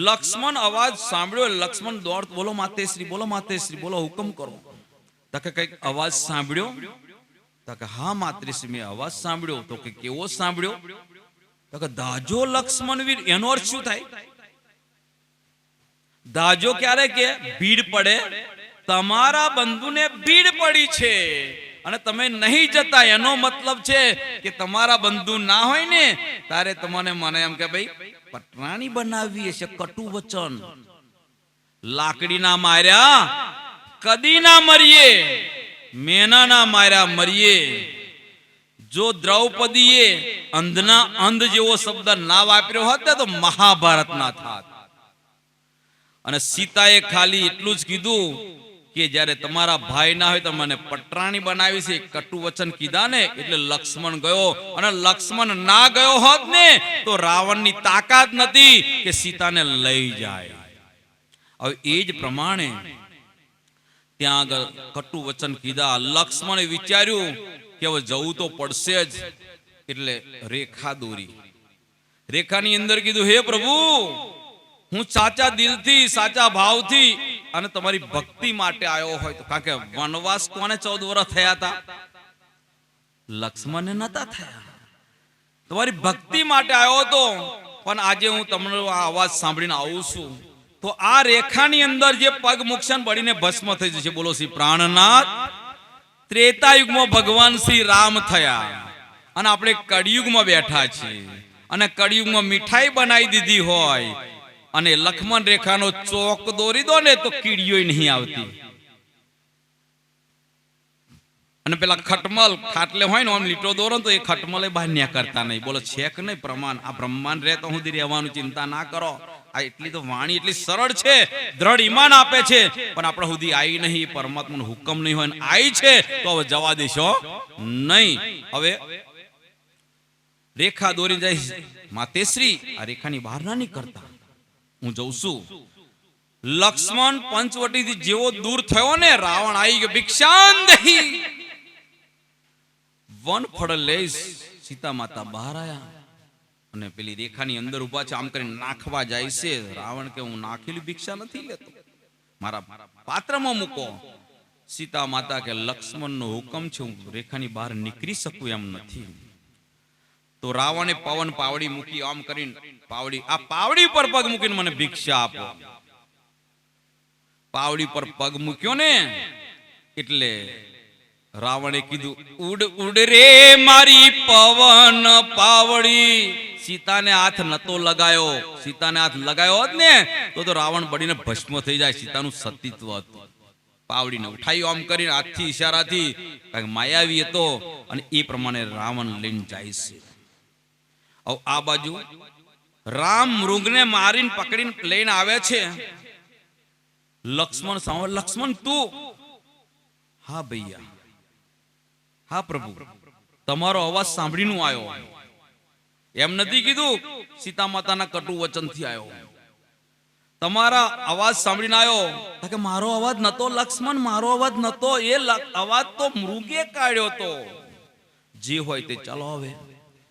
લક્ષ્મણ અવાજ સાંભળ્યો. લક્ષ્મણ દોડ, બોલો માતેશ્રી, બોલો માતેશ્રી, બોલો હુકમ કરો. તો કે કઈક અવાજ સાંભળ્યો? તો કે હા માતેશ્રી મેં અવાજ સાંભળ્યો. તો કે કેવો સાંભળ્યો? તો કે ધાજો લક્ષ્મણ વીર. એનો અર્થ શું થાય? ધાજો ક્યારે કે ભીડ પડે, તમારા બંધુને ભીડ પડી છે અને તમે નહીં જતા, એનો મતલબ છે કે તમારા બંધુ ના હોય ને તારે તમને મને એમ કે ભાઈ પટરાણી બનાવી હશે. કટુ વચન. લાકડી ના માર્યા કદી ના મરીએ, મેના ના માર્યા મરીએ. જો દ્રૌપદીએ અંધના અંધ જેવો શબ્દ ના વાપર્યો હોત તો મહાભારત ના થાત. અને સીતાએ ખાલી એટલું જ કીધું કે જ્યારે તમારા ભાઈ ના હોય તો મને પટરાણી બનાવી છે. કટુ વચન કીધા ને એટલે લક્ષ્મણ ગયો. અને લક્ષ્મણ ના ગયો હોત ને તો રાવણની તાકાત નથી કે સીતાને લઈ જાય. હવે એ જ પ્રમાણે ત્યાં આગળ કટુ વચન કીધા. લક્ષ્મણે વિચાર્યું કે હવે જવું તો પડશે જ, એટલે રેખા દોરી. રેખાની અંદર કીધું હે પ્રભુ હું સાચા દિલથી સાચા ભાવથી અને તમારી ભક્તિ માટે આવ્યો હોય તો. કારણ કે વનવાસ કોને 14 વર્ષ થયા હતા? લક્ષ્મણને નતા થયા. તમારી ભક્તિ માટે આવ્યો હતો. પણ આજે હું તમને આ અવાજ સાંભળીને આવું છું તો આ રેખાની અંદર જે પગ મૂકશે બળીને ભસ્મ થઈ જશે. બોલો શ્રી પ્રાણનાથ. ત્રેતા યુગમાં ભગવાન શ્રી રામ થયા અને આપણે કળિયુગમાં બેઠા છીએ. અને કળિયુગમાં મીઠાઈ બનાવી દીધી હોય અને લક્ષ્મણ રેખાનો ચોક દોરી દો ને તો કીડીઓ નહીં આવતી. અને પેલા ખટમલ ખાટલે હોય ને આમ લીટો દોરો તો એ ખટમલે બાન્યા કરતા નહીં. બોલો છે કે નહીં પ્રમાણ? આ બ્રહ્માંડ રહે તો સુધી રહેવાનું, ચિંતા ના કરો. આ એટલી તો વાણી એટલી સરળ છે, દ્રઢ ઈમાન આપે છે, પણ આપણે સુધી આવી નહીં. પરમાત્માનો હુકમ નહીં હોય ને આવી છે તો હવે જવા દેશો નહીં. હવે રેખા દોરી જાય માતેશ્રી, આ રેખાની બહાર ના નીકળતા, હું જઉં છું. લક્ષ્મણ પંચવટીથી જેવો દૂર થયો ને રાવણ આવી ગયો. ભિક્ષાંદેહી વન ફળ લઈ સીતા માતા બહાર આયા અને પેલી રેખાની અંદર ઉભા છે. આમ કરીને નાખવા જાય છે. રાવણ કે હું નાખેલી ભિક્ષા નથી લેતો, મારા પાત્રમાં મૂકો. સીતા માતા કે લક્ષ્મણનો હુકમ છે, હું રેખાની બહાર નીકળી શકું એમ નથી. તો રાવણે પવન પાવડી મૂકી. આમ કરીને પાવડી, આ પાવડી પર પગ મૂકીને મને ભિક્ષા આપો. પાવડી પર પગ મૂક્યો ને એટલે રાવણે કીધું, ઉડ ઉડ રે મારી પવન પાવડી. સીતાને હાથ નતો લગાયો. સીતાને હાથ લગાયો હોત ને તો રાવણ બળીને ભસ્મ થઈ જાય. સીતાનું સતીત્વ હતું. પાવડીને ઉઠાઈ આમ કરીને હાથથી ઈશારાથી, કારણ માયાવી હતો, અને એ પ્રમાણે રાવણ લઈને જાય છે. હવે આ બાજુ રામ મૃગને મારીને પકડીને લઈને આવે છે. લક્ષ્મણ સાંભળ, લક્ષ્મણ તું? હા ભૈયા, હા પ્રભુ, તમારો અવાજ સાંભળીને આવ્યો. એમ નથી કીધું સીતા માતાના કટુ વચનથી આવ્યો. તમારા અવાજ સાંભળીને આવ્યો. કે મારો અવાજ નતો લક્ષ્મણ, મારો અવાજ નતો. એ અવાજ તો મૃગે કાઢ્યો તો. જે હોય તે ચાલો. હવે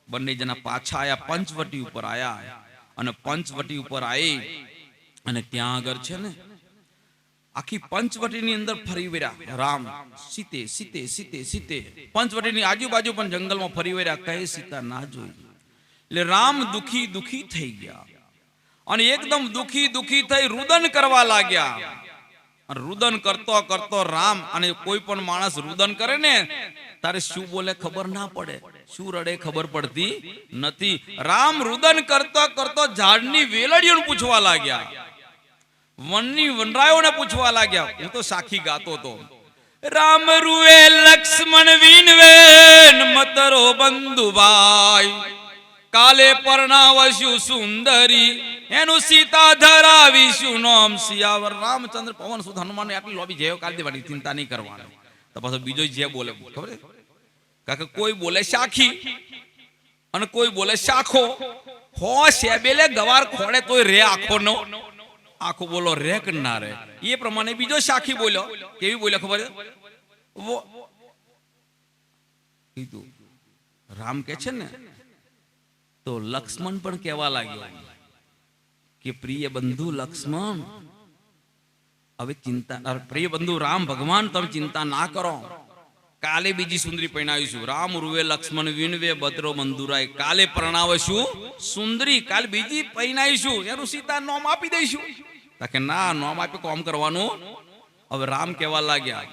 બંને જણા પાછા આયા, પંચવટી ઉપર આયા. અને પંચવટી ઉપર આવી અને ત્યાં આગળ છે ને આખી પંચવટીની અંદર ફરી વર્યા રામ. સીતે સીતે સીતે સીતે પંચવટીની આજુબાજુ પણ જંગલમાં ફરી વર્યા. કઈ સીતા ના જોઈ. એટલે રામ દુખી દુખી થઈ ગયા અને એકદમ દુખી દુખી થઈ રુદન કરવા લાગ્યા. રુદન કરતો કરતો રામ, અને કોઈ પણ માણસ રુદન કરે ને તારે શું બોલે ખબર ના પડે, શું રડે ખબર પડતી નથી. રામ રુદન કરતો કરતો ઝાડની વેલડીઓને પૂછવા લાગ્યા, વનની વનરાયોને પૂછવા લાગ્યા. હું તો સાખી ગાતો હતો. રામ રૂએ લક્ષ્મણ વિનવે મતરો બંધુભાઈ, કાલે પરણાવશું સુંદરી, એનું સીતા ધરાવીશું નામ સિયાવર. રામચંદ્ર પવન સુધ હનુમાન આટલી લોબી જેવો કાઢી દેવાની, ચિંતા નહીં કરવાની. તો પાછો બીજો જે બોલે ખબર છે, કારણ કે કોઈ બોલે શાખી અને કોઈ બોલે શાખો. હો શેબેલે ગવાર ખોડે તોય રે આખો નો આખો બોલો રે કે ના રે. એ પ્રમાણે બીજો શાખી બોલ્યો. કેવી બોલ્યો ખબર છે? કીધું રામ કે છે ને તો લક્ષ્મણ પણ કહેવા લાગ્યો કે પ્રિય બંધુ લક્ષ્મણ, હવે ચિંતા, પ્રિય બંધુ રામ ભગવાન, તમે ચિંતા ના કરો. કાલે બીજી સુંદરી પરણાવીશું. રામ રૂવે લક્ષ્મણ વિનવે બદરો બંધુરાય, કાલે પરણાવશું સુંદરી, કાલે બીજી પરણાવીશું, એનું સીતા નામ આપી દઈશું. કે ના, નામ આપી કોમ કરવાનું. હવે રામ કહેવા લાગ્યા,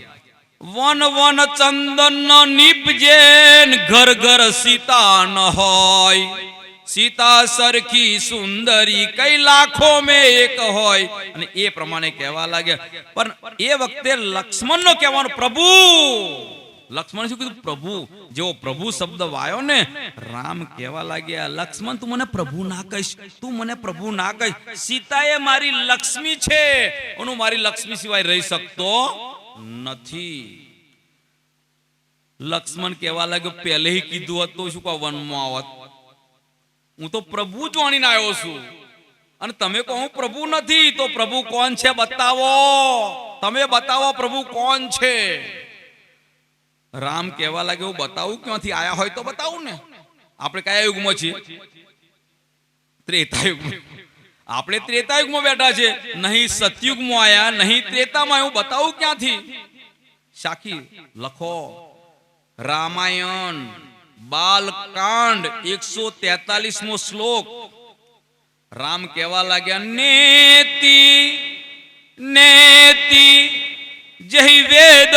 વન વન ચંદન નીપજે ઘર ઘર સીતા ન હોય, સીતા સરખી સુંદરી કઈ લાખો મેં એક હોય. અને એ પ્રમાણે કહેવા લાગ્યા. પણ એ વખતે લક્ષ્મણ નો કહેવાનો પ્રભુ. લક્ષ્મણ શું કીધું? પ્રભુ. જેવો પ્રભુ શબ્દ વાયો ને, રામ કહેવા લાગ્યા, લક્ષ્મણ તું મને પ્રભુ ના કહીશ, તું મને પ્રભુ ના કહીશ. સીતા એ મારી લક્ષ્મી છે, હું મારી લક્ષ્મી સિવાય રહી શકતો નથી. લક્ષ્મણ કહેવા લાગ્યો, પહેલે કીધું હતું શું કહો વનમાં આવત, હું તો પ્રભુ જ વાણીને આવ્યો છું, અને તમે કહો હું પ્રભુ નથી. તો પ્રભુ કોણ છે બતાવો, તમે બતાવો પ્રભુ કોણ છે. રામ કહેવા લાગે, હું બતાવું ક્યાંથી? આયા હોય તો બતાવું ને. આપણે કયા યુગમાં છીએ? ત્રેતાયુગમાં. આપણે ત્રેતાયુગમાં બેઠા છે, નહીં સતયુગમાં આયા, નહીં ત્રેતામાં. હું બતાવું ક્યાંથી? સાખી લખો. રામાયણ બાલકાંડ 143મો શ્લોક. રામ કહેવા લાગ્યા, નેતિ નેતિ જય વેદ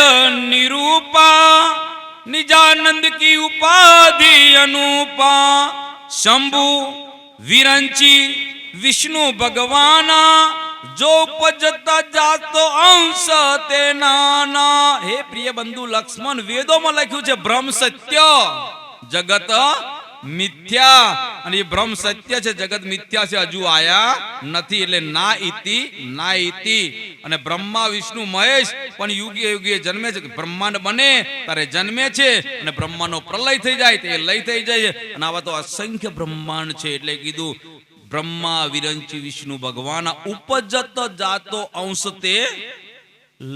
નિરૂપા, નિજાનંદ કી ઉપાધિ અનુપા, શંભુ વિરંચી વિષ્ણુ ભગવાના, જો પજતા જાતો અંશ તે નાના. હે પ્રિય બંધુ લક્ષ્મણ, વેદોમાં લખ્યું છે બ્રહ્મ સત્ય જગત મિથ્યા, અને એ બ્રહ્મ સત્ય છે, જગત મિથ્યા છે, હજુ આયા નથી. એટલે ના ઇતિ ના ઇતિ. અને બ્રહ્મા વિષ્ણુ મહેશ પણ યુગે યુગે જન્મે છે. બ્રહ્માંડ બને ત્યારે જન્મે છે, અને બ્રહ્માંડનો પ્રલય થઈ જાય તે લય થઈ જાય. અને આવા તો અસંખ્ય બ્રહ્માંડ છે. એટલે કીધું બ્રહ્મા વિરંચી વિષ્ણુ ભગવાન, ઉપજત જાતો અંશ તે.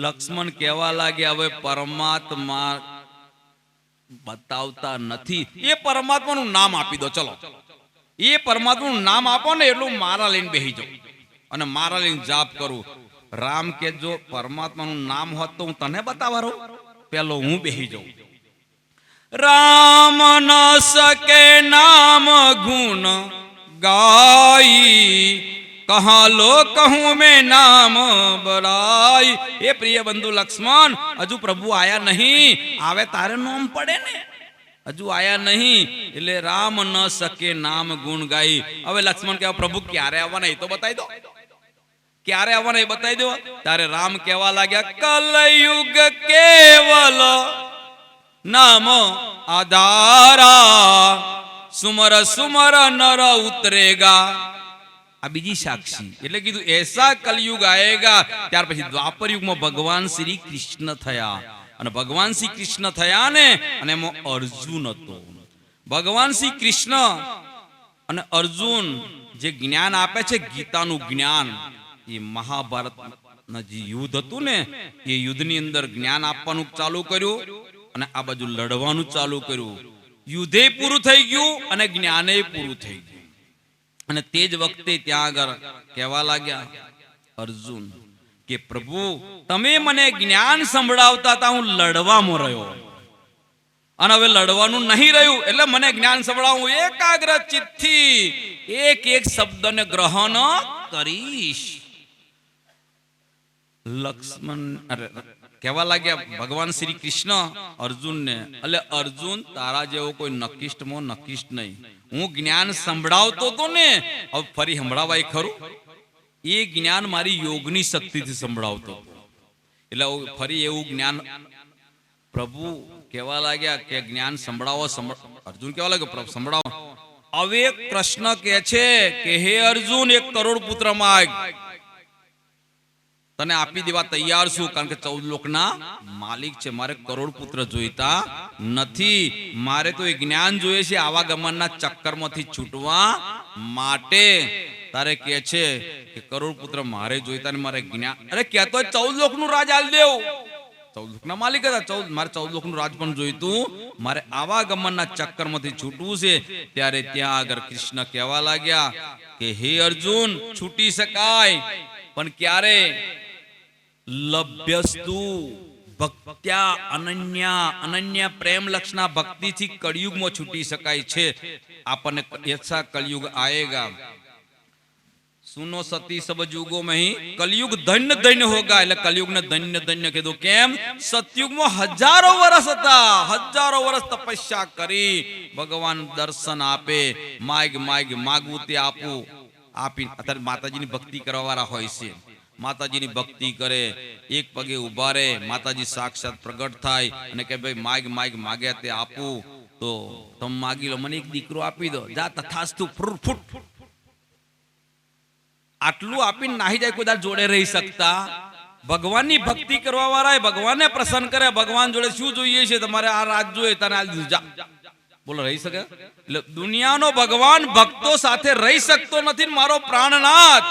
લક્ષ્મણ કહેવા લાગે, હવે પરમાત્મા બતાવતા નથી. એ પરમાત્માનું નામ આપી દો. ચલો, એ પરમાત્માનું નામ આપો ને, એટલું મારા લઈને બેસી જાઉં અને મારા લઈને જાપ કરું. રામ કે જો પરમાત્માનું નામ હોત તો હું તને બતાવવા રહું, પેલો હું બેસી જાઉં. રામ ન સકે નામ ગુણ ગાઈ, કહા લો કહું મેં નામ બરાય. એ પ્રિય બંધુ લક્ષ્મણ, હજુ પ્રભુ આયા નહીં, આવે તારે નામ પડે ને, હજુ આયા નહીં એટલે રામ ન સકે નામ ગુણ ગાઈ. હવે લક્ષ્મણ કહેવા પ્રભુ ક્યારે આવવાના એ તો બતાવી દો, ક્યારે આવવાના એ બતાવી દો. ત્યારે રામ કહેવા લાગ્યા કલયુગ કેવલ નામ આધારા, સુમર સુમર નર ઉતરેગા. આ બીજી સાક્ષી એટલે કીધું એસા કલયુગ આયેગા. ત્યાર પછી દ્વાપર યુગમાં ભગવાન શ્રી કૃષ્ણ થયા, અને ભગવાન શ્રી કૃષ્ણ થયા ને, અને એમાં અર્જુન હતો. ભગવાન શ્રી કૃષ્ણ અને અર્જુન જે જ્ઞાન આપે છે ગીતાનું જ્ઞાન, એ મહાભારતના જે યુદ્ધ હતું ને, એ યુદ્ધની અંદર જ્ઞાન આપવાનું ચાલુ કર્યું, અને આ બાજુ લડવાનું ચાલુ કર્યું. યુદ્ધે પૂરું થઈ ગયું અને જ્ઞાને પૂરું થઈ ગયું. અને તે જ વખતે ત્યાં આગળ કહેવા લાગ્યા અર્જુન કે પ્રભુ તમે મને જ્ઞાન સંભળાવતા હતા, હું લડવામાં રહ્યો, અને હવે લડવાનું નહીં રહ્યું, એટલે મને જ્ઞાન સંભળાવું. એકાગ્ર ચિત્તથી એક એક શબ્દને ગ્રહણ કરીશ. લક્ષ્મણ કહેવા લાગ્યા ભગવાન શ્રી કૃષ્ણ અર્જુનને, એટલે અર્જુન તારા જેવો કોઈ નકિષ્ટમાં નકિષ્ટ નહીં. હું જ્ઞાન સંભળાવતો હતો ને, હવે ફરી સંભળાવાય ખરું? એ જ્ઞાન મારી યોગની શક્તિથી સંભળાવતો હતો, એટલે ફરી એવું જ્ઞાન પ્રભુ કહેવા લાગ્યા કે જ્ઞાન સંભળાવો. અર્જુન કહેવા લાગ્યો સંભળાવો. હવે કૃષ્ણ કહે છે કે હે અર્જુન, 1 કરોડ પુત્ર માગ, તને આપી દેવા તૈયાર છું, કારણ કે 14 લોકના માલિક છે. મારે કરોડ પુત્ર જોઈતા નથી, મારે તો એ જ્ઞાન જોઈએ છે આવાગમનના ચક્કરમાંથી છૂટવા માટે. તારે કે છે કે કરોડ પુત્ર મારે જોઈતા ને મારે જ્ઞાન, અરે કહેતો 14 લોકનું રાજ આલ દેવ. 14 લોકના માલિક હતા, મારે 14 લોકનું રાજ પણ જોઈતું, મારે આવાગમનના ચક્કરમાંથી છૂટવું છે. ત્યારે ત્યાં આગળ કૃષ્ણ કહેવા લાગ્યા કે હે અર્જુન, છૂટી શકાય પણ ક્યારે? લભ્યસ્તુ ભક્ત્યા અનન્ય પ્રેમ લક્ષણા ભક્તિથી કળિયુગમાં છૂટી શકાય છે. આપણને એસા કલયુગ આયેગા, સુનો સતી સબ યુગો में કલયુગ ધન્ય ધન્ય હોગા. એટલે કલયુગને ધન્ય ધન્ય કીધું. કેમ? સતયુગમાં હજારો વર્ષ હતા, હજારો વર્ષ તપસ્યા કરી ભગવાન દર્શન આપે, માગવું તે આપું. આપી અત્યારે માતાજીની ભક્તિ કરવા વાળા હોય છે, માતાજીની ભક્તિ કરે, એક પગે ઉભા રહે, માતાજી સાક્ષાત પ્રગટ થાય અને કે ભાઈ માગ્યા તે આપું, તો તમે માગી લો, મને એક દીકરો આપી દો, જા તથાસ્તુ ફૂટ. આટલું આપીને નાહી જાય, કોઈ જોડે રહી શકતા? ભગવાનની ભક્તિ કરવા વાળા ભગવાનને પ્રસન્ન કરે. ભગવાન જોડે શું જોઈએ છે? તમારે આ રાજ જોઈએ, તને આ દીધું, જા. બોલો રહી શકે? એટલે દુનિયાનો ભગવાન ભક્તો સાથે રહી શકતો નથી. મારો પ્રાણનાથ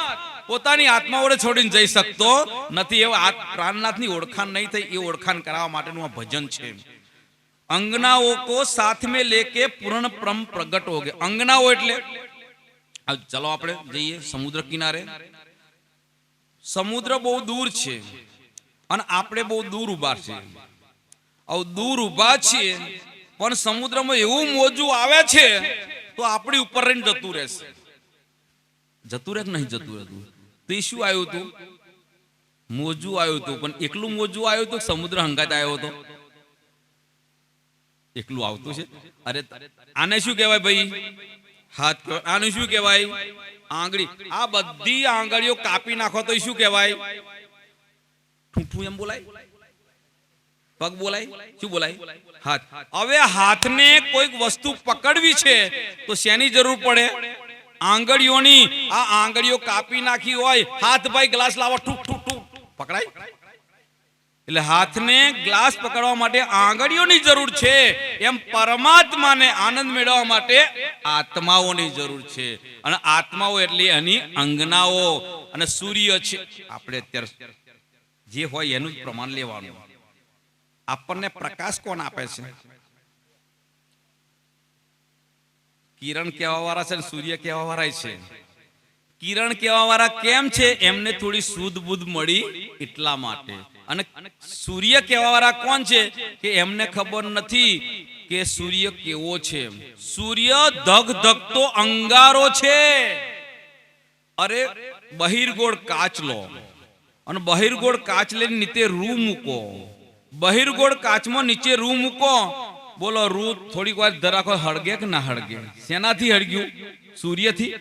પોતાની આત્મા વડે છોડીને જઈ શકતો નથી. એવો પ્રાણનાથની ઓળખાણ નહીં થઈ, એ ઓળખાણ કરાવવા માટેનું આ ભજન છે. અંગનાઓ કો સાથ में लेके પૂર્ણ પરમ પ્રગટ હો ગए. અંગનાઓ એટલે ચલો આપણે જઈએ સમુદ્ર કિનારે. સમુદ્ર બહુ દૂર છે અને આપણે બહુ દૂર ઉભા છે. દૂર ઉભા છીએ પણ સમુદ્રમાં એવું મોજું આવે છે તો આપણી ઉપર રહીને જતું રહેશે. જતું રહે કે નહીં જતું રહેતું? તો એ શું આવ્યું હતું? મોજું આવ્યું હતું. પણ એકલું મોજું આવ્યું હતું, સમુદ્ર હંગાત આવ્યો હતો? એકલું આવતું છે. અરે આને શું કહેવાય ભાઈ? હાથ. આને શું કહેવાય? આંગળી. આ બધી આંગળીઓ કાપી નાખો તો શું કહેવાય? ઠૂઠું એમ બોલાય? પગ બોલાય? શું બોલાય? હાથ. હવે હાથને કોઈક વસ્તુ પકડવી છે તો શેની જરૂર પડે? આંગળીઓની. આ આંગળીઓ કાપી નાખી હોય, હાથ ભાઈ ગ્લાસ લાવો, ઠૂક ઠૂક ઠૂક પકડાય? એટલે હાથને ગ્લાસ પકડવા માટે આંગળીઓની જરૂર છે, એમ પરમાત્માને આનંદ મેળવવા માટે આત્માઓની જરૂર છે. અને આત્માઓ એટલે એની અંગનાઓ. અને સૂર્ય છે, આપણે અત્યારે જે હોય એનું જ પ્રમાણ લેવાનું. આપણને પ્રકાશ કોણ આપે છે? કિરણ કહેવા વાળા છે, સૂર્ય કહેવા વાળા છે. કિરણ કહેવા વાળા કેમ છે? એમને થોડી શુદ્ધ બુદ્ધ મળી એટલા માટે. અને સૂર્ય કહેવા વાળા કોણ છે? કે એમને ખબર નથી કે સૂર્ય કેવો છે. સૂર્ય ધગધગતો અંગારો છે. અરે બહિર્ગોળ કાચ લો અને બહિર્ગોળ કાચ લઈને નીચે રૂ મૂકો. બહિર્ગોળ કાચમાં નીચે રૂ મૂકો. બોલો રૂ થોડીક વાર ધરાકો હળગે કે ના હળગે? શેનાથી હળગ્યું? સૂર્યથી.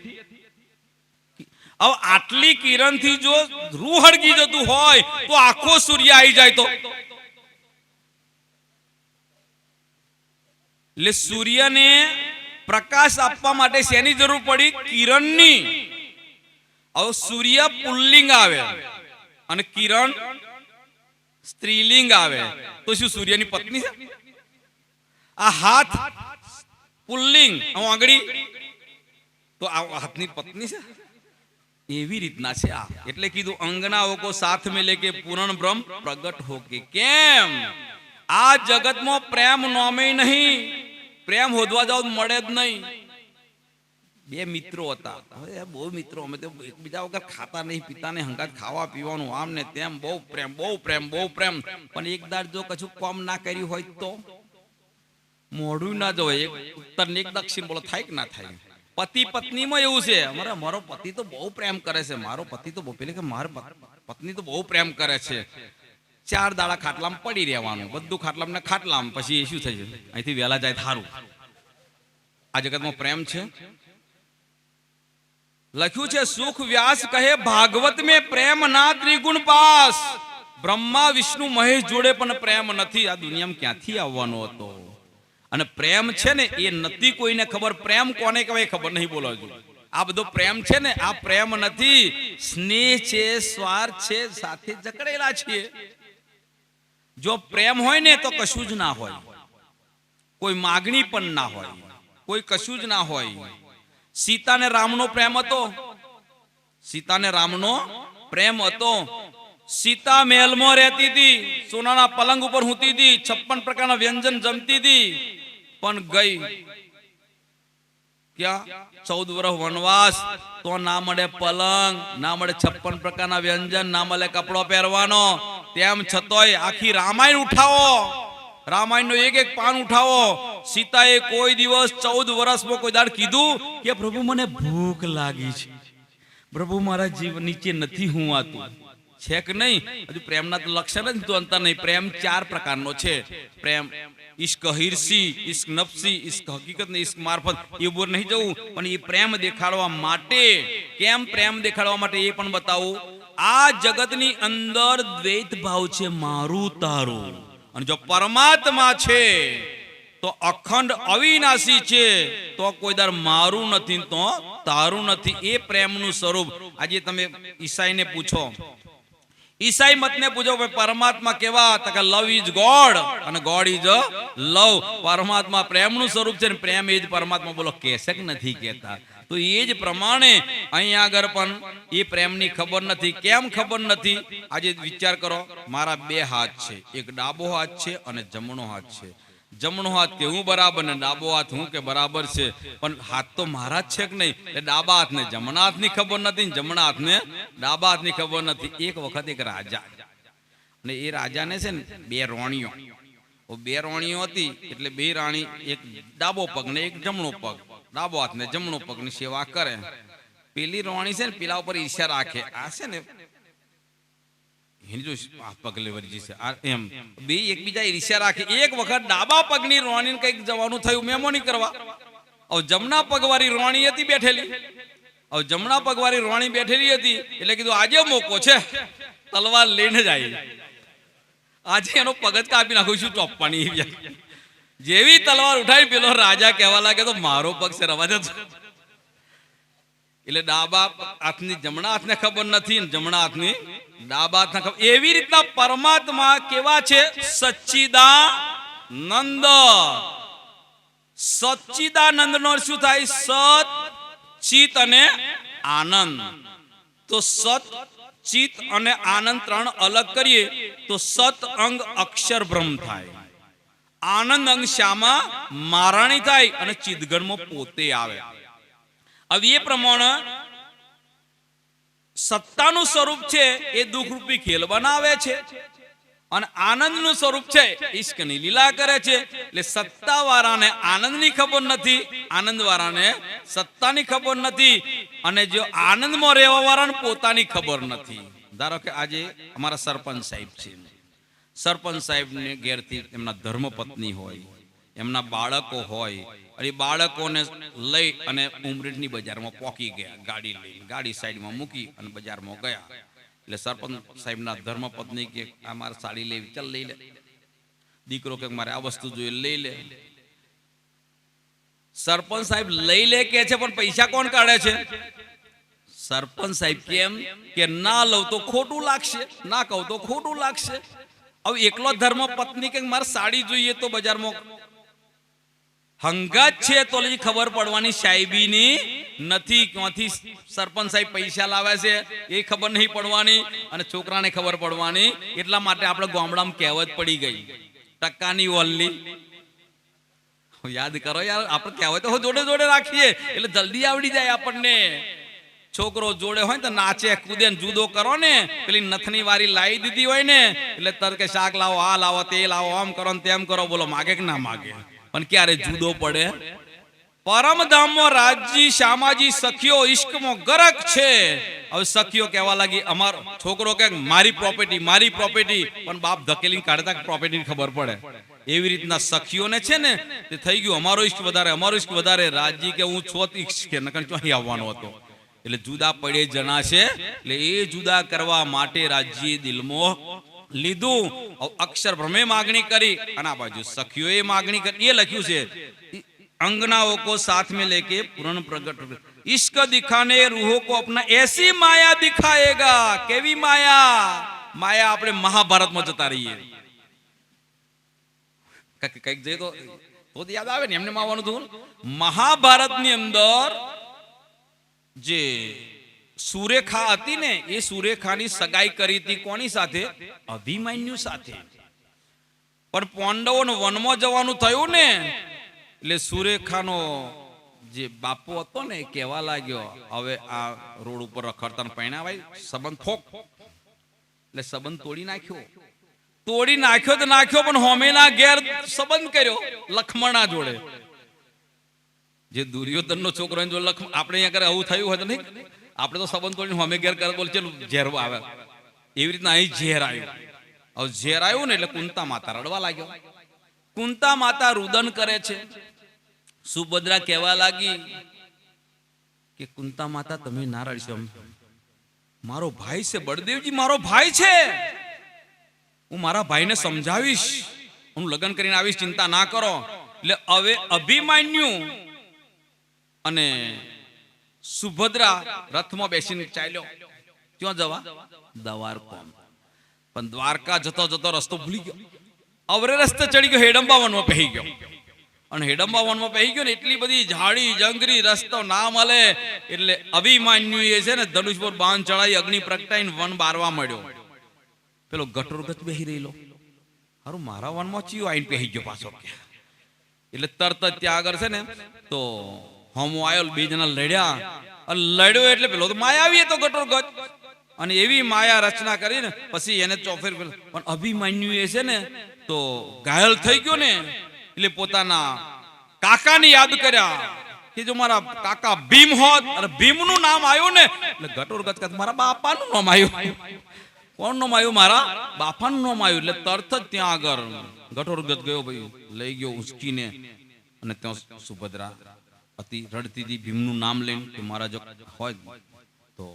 હવે આટલી કિરણથી જો રૂ હળગી જતું હોય તો આખો સૂર્ય આવી જાય તો એટલે સૂર્યને પ્રકાશ આપવા માટે શેની જરૂર પડી? કિરણની. હવે સૂર્ય પુલ્લિંગ આવે અને કિરણ સ્ત્રીલિંગ આવે તો શું સૂર્યની પત્ની છે? આ હાથ પુલ્લિંગ, આંગળી તો આ હાથની પત્ની છે. એવી રીતના છે આ. એટલે કીધું અંગનાઓ કો સાથ में लेके पूर्ण ब्रह्म प्रगट होके. કેમ? આ જગતમાં પ્રેમ નોમે નહીં. પ્રેમ હોદવા જાવ મળે જ નહીં. બે મિત્રો હતા, હવે બહુ મિત્રો, અમે તો એકબીજા વગર ખાતા નહીં, પીતા નહીં, હંગાત ખાવા પીવાનું આમ ને તેમ, બહુ પ્રેમ બહુ પ્રેમ બહુ પ્રેમ. પણ એક દાડ જો કશું કામ ના કર્યું હોય તો મોઢું ના જોય. એક ઉત્તર ને એક દક્ષિણ બોલો, થાય કે ના થાય? પતિ પત્નીમાં એવું છે. મારો પતિ તો બહુ પ્રેમ કરે છે, મારો પતિ તો બહુ, પેલે કે મારી પત્ની તો બહુ પ્રેમ કરે છે. 4 દાડા ખાટલામાં પડી રહેવાનું, બધું ખાટલામાં ને ખાટલામાં. પછી શું થઈ જાય? અહીંથી વહેલા જાય થારું. આ જગતમાં પ્રેમ છે. લખ્યું છે સુખ વ્યાસ કહે ભાગવત में પ્રેમ ના ત્રિગુણ પાસ. બ્રહ્મા વિષ્ણુ મહેશ જોડે પણ પ્રેમ નથી. આ દુનિયામાં ક્યાંથી આવવાનો હતો? અને પ્રેમ છે ને એ નથી કોઈને ખબર. પ્રેમ કોને કહેવાય ખબર નહીં. બોલો આ બધો પ્રેમ છે ને, આ પ્રેમ નથી. સ્નેહ છે, સ્વાર્થ છે, સાથે જકડેલા છે. જો પ્રેમ હોય ને તો કશું જ ના હોય, કોઈ માગણી પણ ના હોય, કોઈ કશું જ ના હોય. સીતાને રામનો પ્રેમ હતો. સીતાને રામનો પ્રેમ હતો. સીતા મહેલમાં રહેતી હતી, સોનાના પલંગ ઉપર સૂતી હતી, 56 પ્રકારના વ્યંજન જમતી હતી. પણ ગઈ ક્યાં? 14 વર્ષ વનવાસ. તો ના મળે પલંગ, ના મળે 56 પ્રકારના વ્યંજન, ના મળે કપડો પહેરવાનો. તેમ છતોય આખી રામાયણ ઉઠાવો, રામાયણ નો એક પાન ઉઠાવો. સીતાએ કોઈ દિવસ 14 વર્ષમાં કોઈ દાડ કીધું કે પ્રભુ મને ભૂખ લાગી છે, પ્રભુ મારા જીવ નીચે નથી હું આતું? છે કે નહીં? હજુ પ્રેમના તો લક્ષણ જ તો અંતર નહીં. પ્રેમ 4 પ્રકારનો છે. પ્રેમ ઇશ્ક હિરસી, ઇશ્ક નફસી, ઇશ્ક હકીકત ને ઇશ્ક મારફત. એ બોર નહીં જવું, પણ એ પ્રેમ દેખાડવા માટે. કેમ પ્રેમ દેખાડવા માટે એ પણ બતાવું. આ જગતની અંદર દ્વૈત ભાવ છે, મારું તારું. અને જો પરમાત્મા છે તો અખંડ અવિનાશી છે, તો કોઈ દર મારું નથી તો તારું નથી. એ પ્રેમનું સ્વરૂપ. આજે તમે ઈસાઈને પૂછો, ઈસાઈ મતને પૂછો પરમાત્મા કેવા? તો કે લવ ઇઝ ગોડ અને ગોડ ઇઝ લવ. પરમાત્મા પ્રેમનું સ્વરૂપ છે ને પ્રેમ એ જ પરમાત્મા. બોલો કહેશે કે નથી કહેતા? તો એ જ પ્રમાણે અહીંયા આગળ પણ એ પ્રેમની ખબર નથી. કેમ ખબર નથી? આજે વિચાર કરો, મારા 2 હાથ છે, એક ડાબો હાથ છે અને જમણો હાથ છે. જમણો હાથ કે હું બરાબર ને ડાબો હાથ હું કે બરાબર છે, પણ હાથ તો મારા જ છે કે નહીં? એટલે ડાબા હાથને જમણા હાથની ખબર નથી, જમણા હાથને ડાબા હાથની ખબર નથી. એક વખત એક રાજા, અને એ રાજાને છે ને 2 રાણીઓ, 2 રાણીઓ હતી. એટલે 2 રાણી, એક ડાબો પગ ને એક જમણો પગ, ડાબો હાથ ને જમણો પગની સેવા કરે. પેલી રાણી છે ને પેલા ઉપર ઈર્ષ્યા રાખે. આ છે ને પગલે વરજી છે એમ, 2 એકબીજા ઈર્ષ્યા રાખે. એક વખત ડાબા પગની રાણીને કઈક જવાનું થયું મહેમાની કરવા. હવે જમણા પગવાળી રાણી હતી બેઠેલી. હવે જમણા પગવાળી રાણી બેઠેલી હતી એટલે કીધું આજે મોકો છે, તલવાર લઈને જાય, આજે એનો પગ જ કાપી નાખું છું ચોપવાની. જેવી તલવાર ઉઠાવી પેલો રાજા કહેવા લાગે તો મારો પગ છે રવા જતો. એટલે ડાબા હાથની જમણા હાથને ખબર નથી, જમણા હાથની ડાબા હાથને ખબર. એવી રીતના પરમાત્મા કેવા છે? સચ્ચિદાનંદ. સચ્ચિદાનંદ નો શું થાય? સત, ચિત અને આનંદ. તો સત, ચિત અને આનંદ 3 અલગ કરીએ તો સત અંગ અક્ષર બ્રહ્મ થાય, આનંદ અંગ શ્યામા મારાણી થાય અને ચિદગણમાં પોતે આવે. હવે એ પ્રમાણે સત્તાનું સ્વરૂપ છે એ દુઃખરૂપી ખેલ બનાવે છે, અને આનંદનું સ્વરૂપ છે ઈશ્કની લીલા કરે છે. એટલે સત્તા વાળાને આનંદની ખબર નથી, આનંદ વાળાને સત્તાની ખબર નથી. અને જો આનંદમાં રહેવા વાળાને પોતાની ખબર નથી. ધારો કે આજે અમારા સરપંચ સાહેબ છે, સરપંચ સાહેબને ઘેરથી એમના ધર્મપત્ની હોય, એમના બાળકો હોય, અને બાળકોને લઈ અને ઉમરેઠની બજારમાં પોકી ગયા, ગાડી લઈ, ગાડી સાઈડમાં મૂકી અને બજારમાં ગયા. એટલે સરપંચ સાહેબના ધર્મપત્ની કે આ મારે સાડી લેવી, ચાલ લઈ લે. દીકરો કે મારે આ વસ્તુ જોઈએ, લઈ લે. સરપંચ સાહેબ લઈ લે કે છે, પણ પૈસા કોણ કાઢે છે? સરપંચ સાહેબ. કેમ કે ના લઉં તો ખોટું લાગશે, ના કહું તો ખોટું લાગશે. હવે એકલો ધર્મ પત્ની કે મારે સાડી જોઈએ તો બજારમાં હંગાત છે તો ખબર પડવાની સાહેબીની નથી. ક્યાંથી સરપંચ સાહેબ પૈસા લાવે છે એ ખબર નહીં પડવાની, અને છોકરાને ખબર પડવાની. એટલા માટે આપણે ગામડામાં કહેવત પડી ગઈ, ટકાની વલ્લી. યાદ કરો યાર, આપણે કહેવત તો જોડે જોડે રાખીએ એટલે જલ્દી આવડી જાય આપણને. છોકરો જોડે હોય તો નાચે કૂદે જુદો કરો ને, પેલી નથની વારી લાવી દીધી હોય ને એટલે તર કે શાક લાવો, આ લાવો, તે લાવો, આમ કરો ને તેમ કરો. બોલો માગે કે ના માગે? પણ ક્યારે જુદો પડે? પરમધામમાં રાજજી શ્યામાજી સખીઓ ઈશ્કમાં ગરક છે. હવે સખીઓ કહેવા લાગી, અમારો છોકરો કે મારી પ્રોપર્ટી, મારી પ્રોપર્ટી, પણ બાપ ધકેલી કાઢતા પ્રોપર્ટી ખબર પડે. એવી રીતના સખીઓને છે ને તે થઈ ગયું અમારો ઈશ્ક વધારે, અમારો ઈશ્ક વધારે. રાજજી કે હું છો ઈશ્ક કે નકર ક્યાંથી આવવાનો હતો. એટલે જુદા પડે જણા છે. એટલે એ જુદા કરવા માટે રાજ્યે દિલમાં લીધું. અક્ષર ભ્રમે માગણી કરી અને આ બાજુ સખીઓએ માગણી કરી. એ લખ્યું છે अंगनाओं को साथ में लेके पूर्ण प्रकट इश्क दिखाने रूहों को अपना ऐसी माया दिखाएगा. केवी माया? माया આપણે મહાભારતમાં જતા રહીએ. કઈક જઈએ તો યાદ આવે ને, એમને આવવાનું હતું. મહાભારતની અંદર જે સુરેખા હતી ને, એ સુરેખાની સગાઈ કરી હતી કોની સાથે? અભિમન્યુ સાથે. પણ પાંડવોને વનમાં જવાનું થયું ને એટલે સુરેખાનો જે બાપુ હતો ને કહેવા લાગ્યો, હવે આ રોડ ઉપર રખડતા પૈણાવાય, સંબંધ થોક. એટલે સંબંધ તોડી નાખ્યો. તોડી નાખ્યો તો નાખ્યો, પણ હોમેના ઘેર સંબંધ કર્યો લક્ષ્મણા જોડે. જે દુર્યોધનનો છોકરો જો આપણે અહીંયા કરે આવું થયું હોય તો નહીં, આપણે તો સંબંધ તોડીને હોમે ઘેર કરે, બોલ ચલો ઝેર આવે. એવી રીતના અહીં ઝેર આવ્યું. હવે ઝેર આવ્યું ને એટલે કુંતા માતા રડવા લાગ્યો. કુંતા માતા રુદન કરે છે. સુભદ્રા કહેવા લાગી કે કુંતા માતા તમે ના રડશો, મારો ભાઈ છે બળદેવજી, મારો ભાઈ છે, હું મારા ભાઈને સમજાવીશ, હું લગ્ન કરીને આવીશ, ચિંતા ના કરો. એટલે હવે અભિમન્યુ અને સુભદ્રા રથમાં બેસીને ચાલ્યો. ક્યાં જવા? દ્વારકા. પણ દ્વારકા જતો જતો રસ્તો ભૂલી ગયો. અવરે રસ્તે ચડી ગયો, હેડંબા વનમાં પહેરી ગયો. અને હેડંબા વનમાં પહેરી ગયો ને એટલી બધી ઝાડી જંગરી, રસ્તો ના મળે. એટલે અભિમન્યુ એ છે ને ધનુષ પર બાણ ચડાઈ અગ્નિ પ્રગટાઈને વન બારવા મળ્યો. પેલો ગટોરગત બેહી રહેલો, હારું મારા વનમાં ચિયો આઈને પહેરી ગયો પાછો. એટલે તરત જ ત્યાં આગળ છે ને તો હમો આવ્યો, બે જણા લડ્યા. અને લડ્યો એટલે પેલો તો માયાવી હતો ગટોરગત, અને એવી માયા રચના કરીને પછી એને ચોફેર. પણ અભિમન્યુ એ છે ને તો ઘાયલ થઈ ગયો ને એટલે પોતાના કાકાને યાદ કર્યા કે જો મારા કાકા ભીમ હોત, અને ભીમનું નામ આવ્યું ને એટલે ગટોરગત કહે મારા બાપાનું નામ આવ્યું. કોણ નામ આવ્યું? મારા બાપાનું નામ આવ્યું. એટલે તરત જ ત્યાં આગળ ગટોરગત ગયો, ભાઈ લઈ ગયો ઉંચકીને. અને ત્યાં સુભદ્રા અતિ રડતી હતી ભીમનું નામ લઈને કે મારા જો હોય તો.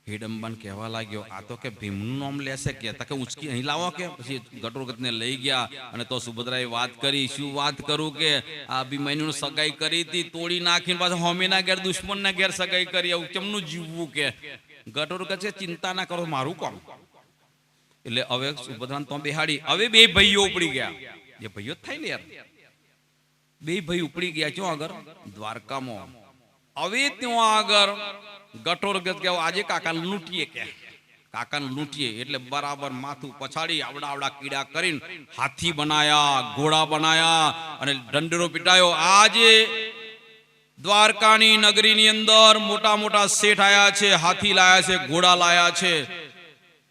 હિડંબાને કહેવા લાગ્યો આ તો કે ભીમનું નામ લેશે કે તકે ઉંચકી અહીં લાવો કે. પછી ગટોરગતને લઈ ગયા અને તો સુભદ્રાએ વાત કરી. શું વાત કરું કે આ અભિમન્યુને સગાઈ કરી હતી, તોડી નાખીને પાછા હોમીના ઘેર દુશ્મનના ઘેર સગાઈ કરી, આવું કેમનું જીવવું કે. ગટોરગત છે ચિંતા ના કરો, મારું કોમ. એટલે હવે સુભદ્રાને તો બેહાડી. હવે બે ભાઈઓ ઉપડી ગયા. એ ભાઈઓ જ થાય ને યાર. બે ભાઈ ઉપડી ગયા ક્યાં આગળ? દ્વારકામાં. હવે ત્યાં આગળ ગટોરગત કે આજે કાકા લૂંટીએ, કે કાકાને લૂંટીએ. એટલે બરાબર માથું પછાડી આવડા આવડા કીડા કરીને હાથી બનાયા, ઘોડા બનાયા અને દંડરો પીટાયો. આજે દ્વારકાની નગરીની અંદર મોટા મોટા શેઠ આયા છે, હાથી લાયા છે, ઘોડા લાયા છે.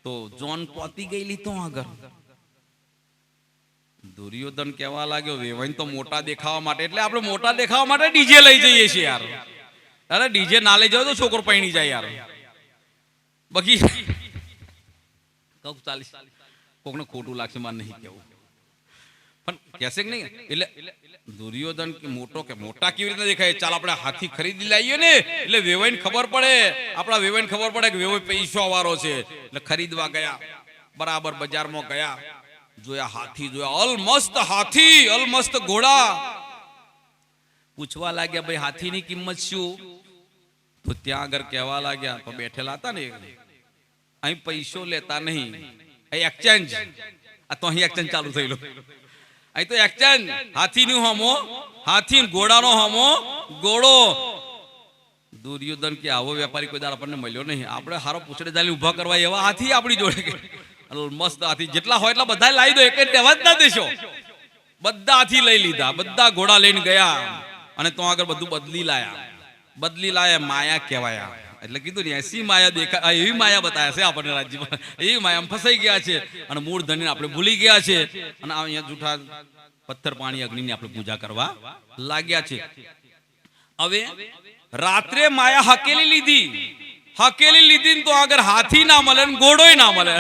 તો જોન પોતી ગયેલી તો આગળ. દુર્યોધન કહેવા લાગ્યો વેવાઈ તો મોટા દેખાવા માટે, એટલે આપણે મોટા દેખાવા માટે ડીજે લઈ જઈએ છીએ યાર. અરે ડીજે ના લઈ જાવ તો છોકરો પૈણી જાય યાર. બાકી ચાલીસ કોકને ખોટું લાગશે, મારે નહીં કેવું, પણ કહેશે કે નહીં. એટલે દુર્યોધન મોટો કે મોટા કેવી રીતે દેખાય? ચાલ આપણે હાથી ખરીદી લાવીએ ને એટલે વેવાઈને ખબર પડે, આપણા વેવાઈને ખબર પડે કે વેવાઈ પૈસો વાળો છે. એટલે ખરીદવા ગયા, બરાબર બજારમાં ગયા, જોયા હાથી, જોયા અલમસ્ત હાથી, અલમસ્ત ઘોડા. પૂછવા લાગ્યા ભાઈ હાથીની કિંમત શું? તો ત્યાં આગળ કહેવા લાગ્યા, તો બેઠેલા હતા ને, અહીં પૈસો લેતા નહીં, અહીં એક્સચેન્જ. આ તો અહીં એક્સચેન્જ ચાલુ થયેલો, અહીં તો એક્સચેન્જ. હાથીનું હમો હાથી, ઘોડાનો હમો ઘોડો. દુર્યોધન કે આવો વેપારી કોઈ દાડ આપણને મળ્યો નહીં, આપણે હારો પૂછડે ચાલી ઉભા કરવા એવા હાથી આપણી જોડે. મસ્ત હાથી જેટલા હોય એટલા બધા લાવી દો, એક લેવા જ ના દેશો. બધા હાથી લઈ લીધા, બધા ઘોડા લઈને ગયા અને તો આગળ બધું બદલી લાયા. માયા કહેવાયા. એટલે કીધું ને 80 માયા દેખા, એવી માયા બતાવ્યા છે આપણને રાજ્યમાં, એવી માયા ફસાઈ ગયા છે અને મૂળ ધનને આપણે ભૂલી ગયા છે અને અહીંયા જૂઠા પથ્થર પાણી અગ્નિની આપણે પૂજા કરવા લાગ્યા છે. હવે રાત્રે માયા હકેલી લીધી તો આગળ હાથી ના મળે ને ઘોડોય ના મળે.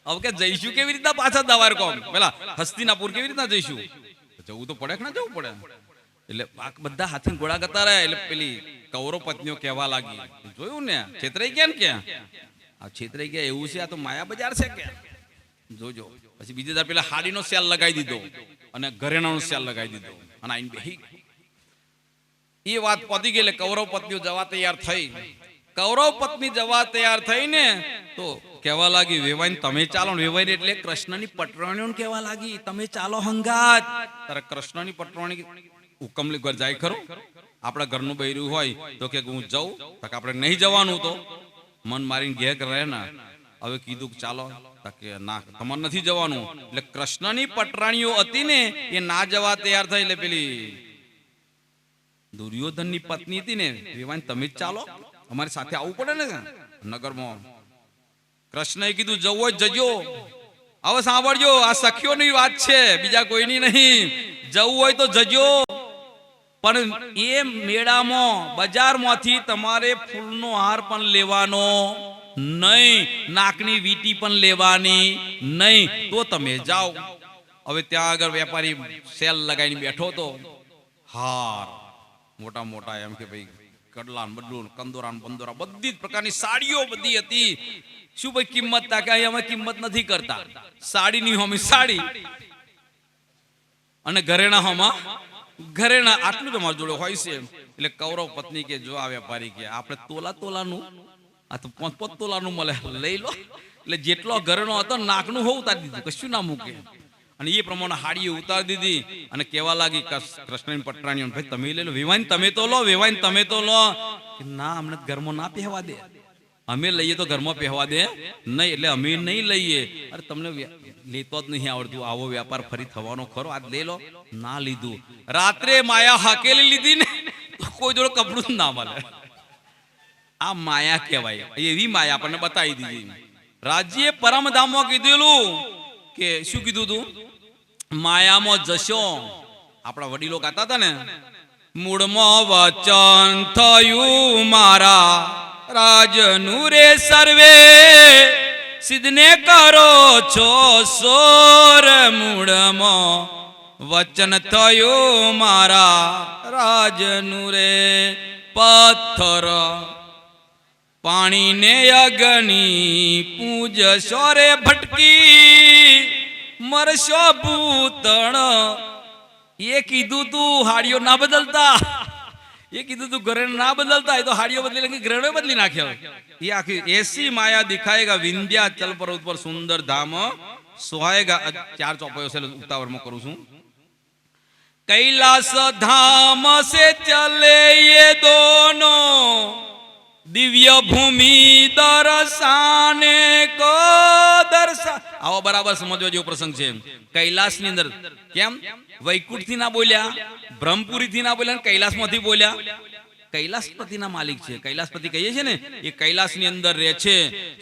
હવે કે જઈશું કેવી રીતના પાછા દવાર કોમ? પેલા હસ્તિનાપુર કેવી રીતના જઈશું? જવું તો પડે કે ના જવું પડે? એટલે બધા હાથી ઘોડા ગતા રહ્યા. એટલે પેલી કૌરવ પત્નીઓ કહેવા લાગી, જોયું ને છેતરાઈ ગયા ને, ક્યાં આ છેતરાઈ ગયા એવું છે, આ તો માયા બજાર છે કે જોજો. પછી બીજે દર પેલા હાડીનો સેલ લગાવી દીધો અને ઘરેણાનો સેલ લગાવી દીધો અને આઈને બેહી. એ વાત પતી ગઈ એટલે કૌરવ પત્નીઓ જવા તૈયાર થઈ. કૌરવ પત્ની જવા તૈયાર થઈ ને તો કહેવા લાગી, વેવાઈને તમે ચાલો. વેવાઈને એટલે કૃષ્ણની પટરાણીઓ કહેવા લાગી, તમે ચાલો હંગાત. તારે કૃષ્ણની પટરાણી હુકમ ઘર જાય ખરો? આપણા ઘરનું બૈરું હોય તો કે હું જાઉં, આપણે નહીં જવાનું, તો મન મારીને ઘેર રહે ને. હવે કીધું કે ચાલો, કે ના તમારે નથી જવાનું. એટલે કૃષ્ણની પટરાણીઓ હતી ને એ ના જવા તૈયાર થઈ. એટલે પેલી દુર્યોધનની પત્ની હતી ને, વેવાઈને તમે જ ચાલો, અમારી સાથે આવવું પડે ને નગરમાં. કૃષ્ણએ કીધું જવું હોય જજો. હવે સાંભળજો, આ સખીઓની વાત છે, બીજા કોઈની નહીં. જવું હોય તો જજો, પણ એ મેળામાં બજારમાંથી તમારે ફૂલનો હાર પણ લેવાનો નહીં, નાકની વીટી પણ લેવાની નહીં, તો તમે જાઓ. હવે ત્યાં આગળ વેપારી સેલ લગાવીને બેઠો તો હાર મોટા મોટા, એમ કે ભાઈ કડલા બડલું કંદોરા બંદોરા બધી જ પ્રકારની સાડીઓ બધી હતી. શું ભાઈ કિંમત? તા કે અમે કિંમત નથી કરતા. સાડીની હોમી સાડી અને ઘરેણા હોમાં ઘરેણા, આટલું તમારી જોડે હોય છે. એટલે કૌરવ પત્ની કે જો આ વેપારી કે આપણે તોલાનું, આ તો 5 તોલાનું મળે, લઈ લો. એટલે જેટલો ઘરેણો હતો નાકનું હોવું ઉતારી દીધું, કશું ના મૂકે. અને એ પ્રમાણે હાડીઓ ઉતારી દીધી અને કહેવા લાગી કૃષ્ણની પટરાણીઓ, ભાઈ તમે લઈ લો, વેવાઈને તમે તો લો, વેવાઈને તમે તો લો. ના, અમને ઘરમાં ના પહેવા દે, અમે લઈએ તો ઘરમાં પહેવા દે નહીં, એટલે અમે નહીં લઈએ. અરે તમને લેતો જ નહીં આવડતું, આવો વેપાર ફરી થવાનો ખરો, આજ લઈ લો. ના લીધું. રાત્રે માયા હાકેલી લીધી ને, કોઈ જોડે કપડું જ ના મળે. આ માયા કહેવાય. એવી માયા આપણને બતાવી દીધી. રાજ્યે પરમધામમાં કીધેલું કે શું કીધું તું? માયામાં જશો. આપણા વડીલો ગાતા હતા ને, મૂળમાં વચન થયું મારા રાજનું રે સર્વે, સિદ્ધને કરો છો સોર. મૂળમાં વચન થયું મારા રાજનું રે, પથ્થર પાણીને અગ્નિ પૂજશો રે ભટકી, મરશો ભૂતણ. એ કીધું તું હાડીઓ ના બદલતા, એ કીધું તું ઘરેણ ના બદલતા, એ તો હાડીઓ બદલી નાખી, ઘરેણો બદલી નાખ્યો. એ આખી 80 માયા દિખાયેગા વિંધ્યાચલ પર્વત પર સુંદર ધામ સોહાયેગા. 4 ચોપાઈઓ છે, ઉતાવળમાં કરું છું. कैलाश धाम से चले ये दोनों, दिव्य भूमि दर्शाने को दर्शा. આવો બરાબર સમજવા જેવો પ્રસંગ છે. કૈલાસ ની અંદર કેમ વૈકુંઠ થી ના બોલ્યા, બ્રહ્મપુરી થી ના બોલ્યા, કૈલાસ માંથી બોલ્યા. કૈલાસપતિના માલિક છે. કૈલાસપતિ કહીએ છીએ ને, એ કૈલાસની અંદર રહે છે.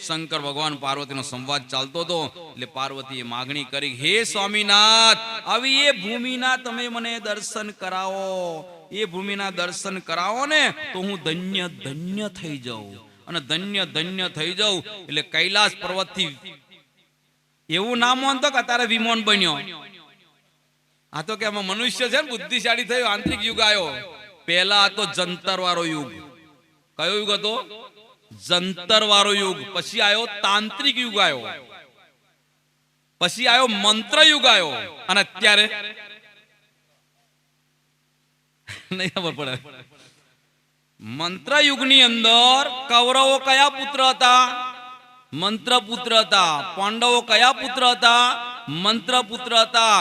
શંકર ભગવાન પાર્વતીનો સંવાદ ચાલતો હતો એટલે પાર્વતીએ માગણી કરી, હે સ્વામીનાથ, આવી એ ભૂમિના તમે મને દર્શન કરાવો, એ ભૂમિના દર્શન કરાવો ને તો હું ધન્ય ધન્ય થઈ જાઉં. અને ધન્ય ધન્ય થઈ જાઉં એટલે કૈલાસ પર્વતથી એવું નામ માનતો કે અત્યારે વિમાન બન્યો. આ તો કે આમાં મનુષ્ય છે ને બુદ્ધિશાળી થયો, આંતરિક યુગ આવ્યો. પહેલા હતો જંતર વાળો યુગ. કયો યુગ હતો? જંતર વાળો યુગ. પછી આવ્યો તાંત્રિક યુગ આવ્યો. પછી આવ્યો મંત્ર યુગ આવ્યો. અને અત્યારે નહીં ખબર પડે. મંત્ર યુગની અંદર કૌરવો કયા પુત્ર હતા? મંત્ર પુત્ર હતા. પાંડવો કયા પુત્ર હતા? મંત્ર પુત્ર હતા.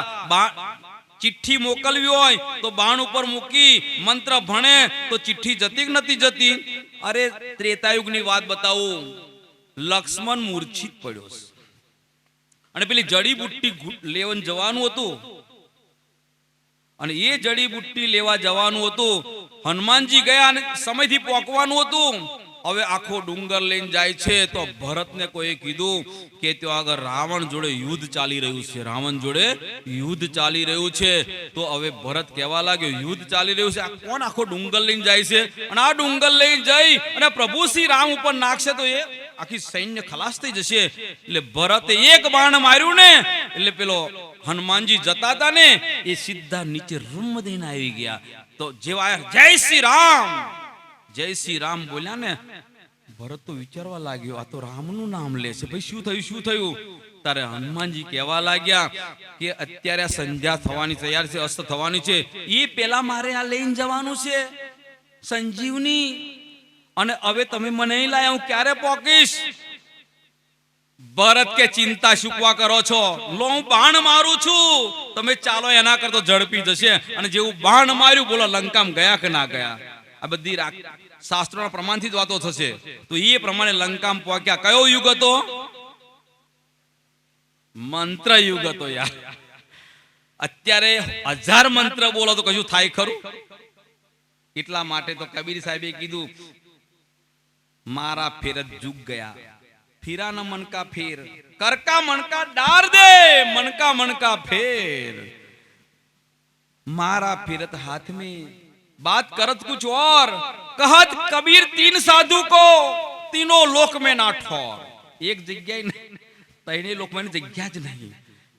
ચિઠ્ઠી મોકલવી હોય તો બાણ ઉપર મૂકી મંત્ર ભણે તો ચિઠ્ઠી જતી કે નથી જતી? અરે ત્રેતાયુગની વાત બતાવું. લક્ષ્મણ મૂર્છિત પડ્યો અને પેલી જડીબુટ્ટી લેવા જવાનું હતું, અને એ જડીબુટ્ટી લેવા જવાનું હતું. હનુમાનજી ગયા અને સમયથી પહોંચવાનું હતું. હવે આખો ડુંગર લઈને જાય છે તો ભરતને કોઈ કીધું કે ત્યાં આગળ રાવણ જોડે યુદ્ધ ચાલી રહ્યું છે, રાવણ જોડે યુદ્ધ ચાલી રહ્યું છે. તો હવે ભરત કહેવા લાગ્યો, યુદ્ધ ચાલી રહ્યું છે, આ કોણ આખો ડુંગર લઈને જાય છે? અને આ ડુંગર લઈને જઈ અને પ્રભુ શ્રી રામ ઉપર નાખશે તો એ આખી સૈન્ય ખલાસ થઈ જશે. એટલે ભરતે એક બાણ માર્યું ને એટલે પેલો હનુમાનજી જતા હતા ને એ સીધા નીચે રૂમ દઈને આવી ગયા. તો જેવા જય શ્રી રામ, જય શ્રી રામ બોલ્યા ને, ભરત તો વિચારવા લાગ્યો, આ તો રામનું નામ લે છે, ભાઈ શું થયું શું થયું? તારે હનુમાનજી કહેવા લાગ્યા કે અત્યારે સંધ્યા થવાની તૈયાર છે, અસ્ત થવાની છે, એ પેલા મારે આ લઈને જવાનું છે સંજીવની, અને હવે તમે મને નહીં લાયા, હું ક્યારે પહોંચીશ? ભરત કે ચિંતા શુકવા કરો છો? લો હું બાણ મારું છું, તમે ચાલો એના કરતો ઝડપી જશે. અને જેવું બાણ માર્યું, બોલો લંકામાં ગયા કે ના ગયા? આ બધી શાસ્ત્રોના પ્રમાણથી જ વાતો થશે. તો એ પ્રમાણે લંકામાં પહોંચ્યા. કયો યુગ હતો? મંત્ર યુગ હતો યાર. અત્યારે 1000 મંત્ર બોલો તો કશું થાય ખરું? એટલા માટે તો કબીર સાહેબે કીધું, મારા ફેર જ જુગ ગયા, ફીરા ન મન કા ફેર, કરકા મન કા ડાર દે, મન કા ફેર, મારા ફેરત હાથ में बात करत कुछ और, कहत कबीर 3 साधु को तीनों लोक में ना ठोर. एक जग्या नहीं, तैने लोक में जग्या જ નહીં,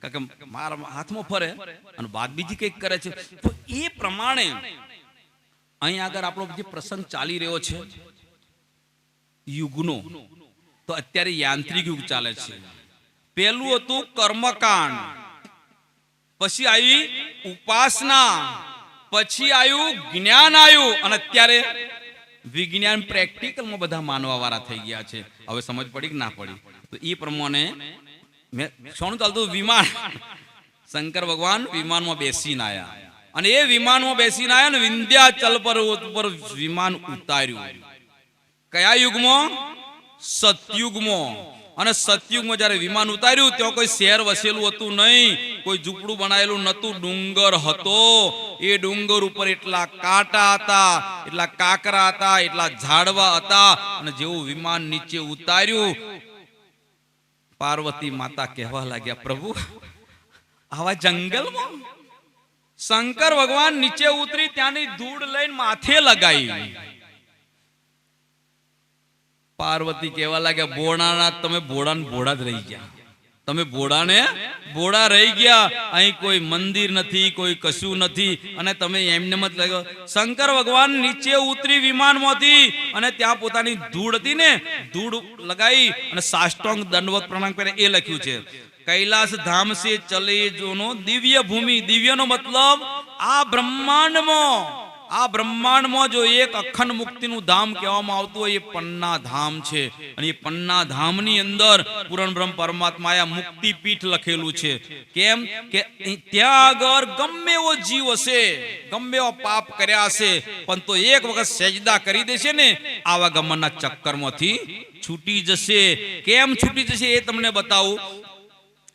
કારણ કે મારા હાથમાં ફરે અને વાત બીજી કંઈક કરે છે. તો એ પ્રમાણે અહીં આગળ આપણો જે પ્રસંગ ચાલી રહ્યો છે યુગનો, તો અત્યારે યાંત્રિક યુગ ચાલે છે. પહેલું હતું કર્મકાંડ, પછી આવી ઉપાસના, પછી આવ્યું જ્ઞાન આવ્યું, અને અત્યારે વિજ્ઞાન પ્રેક્ટિકલમાં બધા માનવા વાળા થઈ ગયા છે. હવે સમજ પડી કે ના પડી? તો એ પ્રમાણે શું ચાલતું? વિમાન. શંકર ભગવાન વિમાનમાં બેસીને આવ્યા, અને એ વિમાનમાં બેસીને આવ્યા ને વિંધ્યાચલ પર વિમાન ઉતાર્યું. કયા યુગમાં? સતયુગમાં. અને સતયુગમાં જયારે વિમાન ઉતાર્યું ત્યાં કોઈ શહેર વસેલું હતું નહીં, કોઈ ઝૂંપડું બનાવેલું નતું, ડુંગર હતો. એ ડુંગર ઉપર એટલા કાંટા હતા, એટલા કાંકરા હતા, એટલા ઝાડવા હતા. અને જેવું વિમાન નીચે ઉતાર્યું, પાર્વતી માતા કહેવા લાગ્યા, પ્રભુ આવા જંગલમાં? શંકર ભગવાન નીચે ઉતરી ત્યાંની ધૂળ લઈને માથે લગાવી. પાર્વતી કહેવા લાગ્યા, ભોળાનાથ તમે ભોળાને ભોળા જ રહી ગયા, તમે ભોળાને ભોળા રહી ગયા. અહીં કોઈ મંદિર નથી, કોઈ કશું નથી, અને તમે એમને મત લાગ્યો. શંકર ભગવાન નીચે ઉતરી વિમાનમાંથી, અને ત્યાં પોતાની ધૂળ હતી ને, ધૂળ લગાવી અને સાષ્ટાંગ દંડવત પ્રણામ કરે. એ લખ્યું છે, કૈલાસ ધામ સે ચલે જોનો દિવ્ય ભૂમિ. દિવ્યનો મતલબ આ બ્રહ્માંડમાં જો એક અખંડ મુક્તિનું ધામ કહેવામાં આવતું હોય, એ પન્ના ધામ છે. અને એ પન્ના ધામની અંદર પૂરણ બ્રહ્મ પરમાત્માએ મુક્તિ પીઠ લખેલું છે. કેમ કે ત્યાં આગળ ગમે એવો જીવ હશે, ગમે એવો પાપ કર્યા હશે, પણ તો એક વખત સજદા કરી દેશે ને, આવા ગમનના ચક્કરમાંથી છૂટી જશે. કેમ છૂટી જશે એ તમને બતાવું.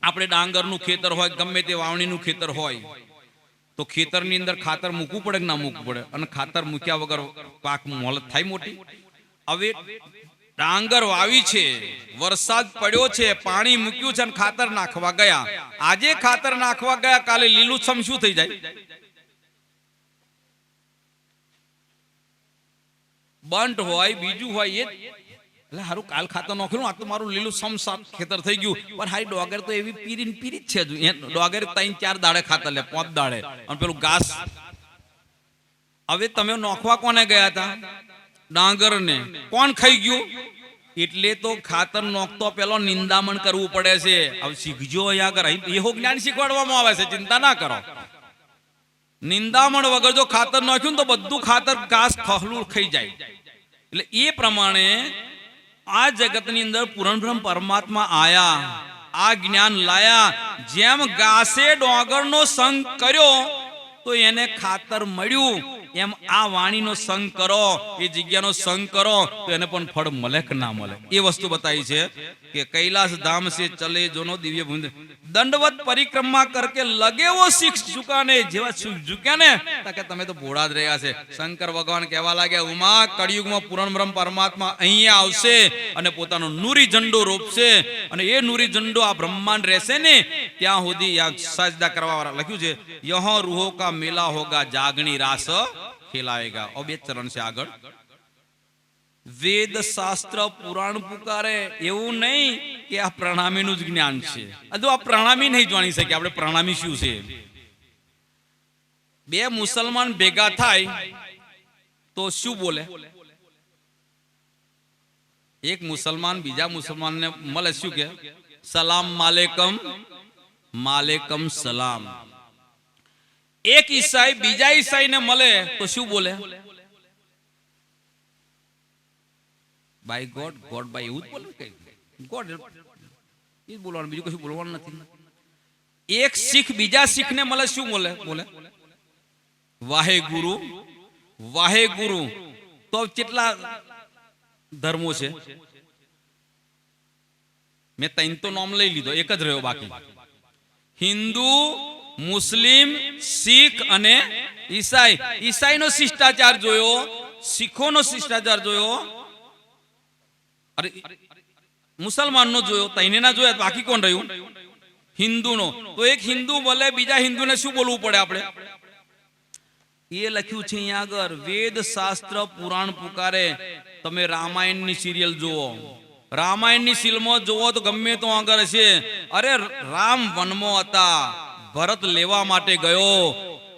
આપણે ડાંગરનું ખેતર હોય, ગમે તે વાવણીનું ખેતર હોય, તો ખેતરની અંદર ખાતર મૂકવું પડે કે ના મૂકવું પડે? અને ખાતર મૂક્યા વગર પાક મોલત થાય મોટી? હવે ડાંગર વાવી છે, વરસાદ પડ્યો છે, પાણી મૂક્યું છે અને ખાતર નાખવા ગયા. આજે ખાતર નાખવા ગયા, કાલે લીલુંછમ શું થઈ જાય? બંટ હોય, બીજું હોય, એ એટલે હારું કાલ ખાતર નાખ્યું, આ તો મારું લીલુંછમ ખેતર થઈ ગયું. પણ હારી ડોગર તો એવી પીરી પીરી જ છે. ડોગર 3-4 દાડે ખાતર લે, 5 દાડે. અને પેલું ઘાસ હવે તમે નોખવા કોને ગયા હતા? ડાંગર ને. કોણ ખાઈ ગયું? એટલે તો ખાતર નોખતો પેલો નિંદામણ કરવું પડે છે. હવે શીખજો અહીંયા આગળ, એવું જ્ઞાન શીખવાડવામાં આવે છે, ચિંતા ના કરો. નિંદામણ વગર જો ખાતર નાખ્યું તો બધું ખાતર ઘાસ ખહલું ખાઈ જાય. એટલે એ પ્રમાણે આ જગતની અંદર પૂર્ણ બ્રહ્મ પરમાત્મા આયા, આ જ્ઞાન લાયા. જેમ ઘાસે ડોગરનો સંગ કર્યો તો એને ખાતર મળ્યું, એમ આ વાણીનો સંગ કરો, એ જગ્યાનો સંગ કરો તો એને પણ ફળ મળે કે ના મળે? એ વસ્તુ બતાવી છે કે કૈલાસ ધામ સે ચલે જોનો દિવ્ય ભૂમિ દંડવત પરિક્રમા કરકે લગે વો શીખ ચુકા ને. જેવા ઝુક્યા ને કે તમે તો ભોળા જ રહ્યા છે. શંકર ભગવાન કહેવા લાગ્યા, ઉમા કળિયુગમાં પૂર્ણ બ્રહ્મ પરમાત્મા અહીંયા આવશે અને પોતાનો નૂરી ઝંડો રોપશે, અને એ નૂરી ઝંડો આ બ્રહ્માંડ રહેશે ને ત્યાં સુધી સજદા કરવા વાળા લખ્યું છે, યહ રૂહો કા મેલા હોગા જાગણી રાસ ખેલાવેગા. और 2 चरण से આગળ વેદ શાસ્ત્ર પુરાણ પુકારે. એવું નહીં કે આ પ્રણામીનું જ જ્ઞાન છે. જો આ પ્રણામી નહીં જાણી શકે આપણે પ્રણામી શું છે. 2 મુસલમાન ભેગા થાય તો શું બોલે? એક મુસલમાન બીજા મુસલમાનને મળે, શું કે? સલામ માલેકમ, માલેકમ સલામ. એક ઈસાઈ બીજા ઈસાઈને મળે તો શું બોલે? બાય ગોડ, ગોડ બાય, એવું જ બોલે કે ગોડ એ જ બોલવાનું, બીજું કશું બોલવાનું નથી. એક શીખ બીજા શીખને મળે, શું બોલે? બોલે વાહેગુરુ, વાહેગુરુ. તો કેટલા ધર્મો છે? મેં 3 તો નામ લઈ લીધો, એક જ રહ્યો બાકી. હિન્દુ, મુસ્લિમ, શીખ અને ઈસાઈ. ઈસાઈનો શિષ્ટાચાર જોયો, શીખોનો શિષ્ટાચાર જોયો, અરે મુસલમાનનો જોયો, તૈનેના જોયા, બાકી કોણ રહ્યું? હિન્દુનો. તો એક હિન્દુ બોલે, બીજા હિન્દુને શું બોલવું પડે આપણે? એ લખ્યું છે અહીંયા આગળ, વેદ શાસ્ત્ર પુરાણ પુકારે. તમે રામાયણની સિરિયલ જુઓ, રામાયણની સિલ્મો જુઓ તો ગમે તો આગળ છે. અરે રામ વનમાં હતા, ભરત લેવા માટે ગયો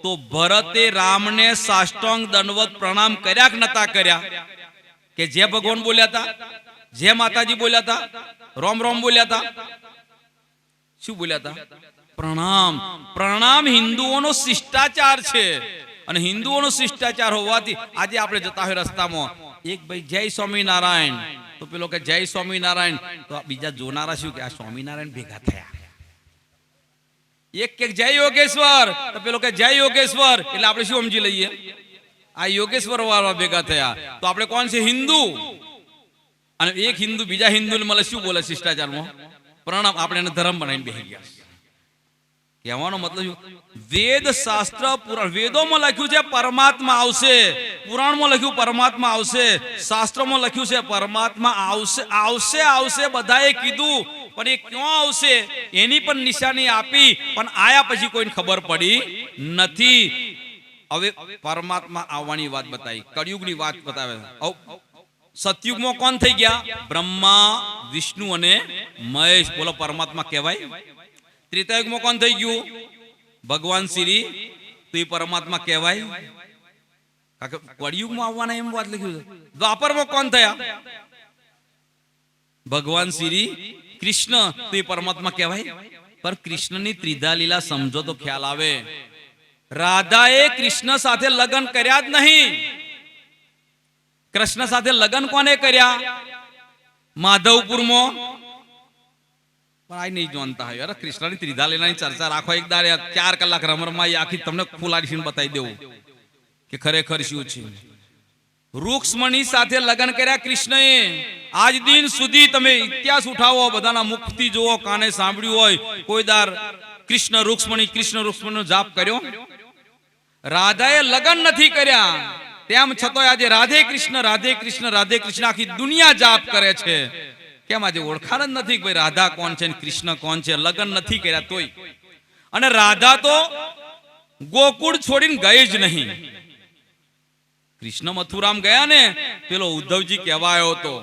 તો ભરતે રામને સાષ્ટાંગ દંડવત પ્રણામ કર્યા કે નતા કર્યા? કે જે ભગવાન બોલ્યા હતા, જે માતાજી બોલ્યા હતા, રોમ રોમ બોલ્યા હતા, શું બોલ્યા હતા? પ્રણામ. પ્રણામ હિન્દુઓનો શિષ્ટાચાર છે. અને હિન્દુઓનો શિષ્ટાચાર હોવાથી આજે આપણે જતા હોય રસ્તામાં, એક ભાઈ જય સ્વામિનારાયણ, તો પેલો કે જય સ્વામિનારાયણ, તો બીજા જોનારા શું કે આ સ્વામિનારાયણ ભેગા થયા. એક કે જય યોગેશ્વર, તો પેલો કે જય યોગેશ્વર, એટલે આપણે શું સમજી લઈએ? આ યોગેશ્વર વાળા ભેગા થયા. તો આપણે કોણ છે? હિન્દુ. અને એક હિન્દુ બીજા હિન્દુને મળે, શું બોલે શિષ્ટાચારમાં? પ્રણામ. આપણે એને ધર્મ બનાવીને બેસી ગયા. કહેવાનો મતલબ વેદ શાસ્ત્ર પુરાણ, વેદોમાં લખ્યું છે પરમાત્મા આવશે, પુરાણમાં લખ્યું પરમાત્મા આવશે, શાસ્ત્રોમાં લખ્યું છે પરમાત્મા આવશે, આવશે, આવશે બધાએ કીધું, પણ એ ક્યાં આવશે એની પણ નિશાની આપી, પણ આયા પછી કોઈને ખબર પડી નથી. હવે પરમાત્મા આવવાની વાત બતાવી, કળિયુગની વાત બતાવે. સતયુગમાં કોણ થઈ ગયા? બ્રહ્મા, વિષ્ણુ અને મહેશ. બોલો પરમાત્મા કહેવાય. ત્રેતાયુગમાં કોણ થઈ ગયું? ભગવાન શ્રી, તો એ પરમાત્મા કહેવાય. કળિયુગમાં આવવાના એમ વાત લખ્યું છે. દ્વાપરમાં કોણ થયા? ભગવાન શ્રી કૃષ્ણ, તો એ પરમાત્મા કહેવાય. પર કૃષ્ણની ત્રિધા લીલા સમજો તો ખ્યાલ આવે. રાધાએ કૃષ્ણ સાથે લગ્ન કર્યા જ નહીં. કૃષ્ણ સાથે લગ્ન કોને કર્યા? માધવપુરમાં. પણ આ નહીં જાણતા હોય. અરે કૃષ્ણની ત્રિધા લીલાની ચર્ચા રાખો, એક દાડે 4 કલાક રમરમાં આખી તમને ખુલાડીને બતાવી દેવું કે ખરેખર શું છે. રૂક્ષ્મણી સાથે લગ્ન કર્યા કૃષ્ણએ. આજ દિન સુધી તમે ઇતિહાસ ઉઠાવો, બધાના મુખથી જુઓ, કાને સાંભળ્યું હોય, કોઈ દાર કૃષ્ણ રૂક્ષ્મણી નો જાપ કર્યો? રાધાએ લગ્ન નથી કર્યા, તેમ છતાં આજે રાધે કૃષ્ણ રાધે કૃષ્ણ રાધે કૃષ્ણ આખી દુનિયા જાપ કરે છે. કેમ? આજે ઓળખાણ જ નથી કે ભાઈ રાધા કોણ છે, કૃષ્ણ કોણ છે. લગ્ન નથી કર્યા તોય. અને રાધા તો ગોકુળ છોડીને ગઈ જ નહીં. કૃષ્ણ મથુરામ ગયા ને, પેલો ઉદ્ધવજી કહેવા આવ્યો હતો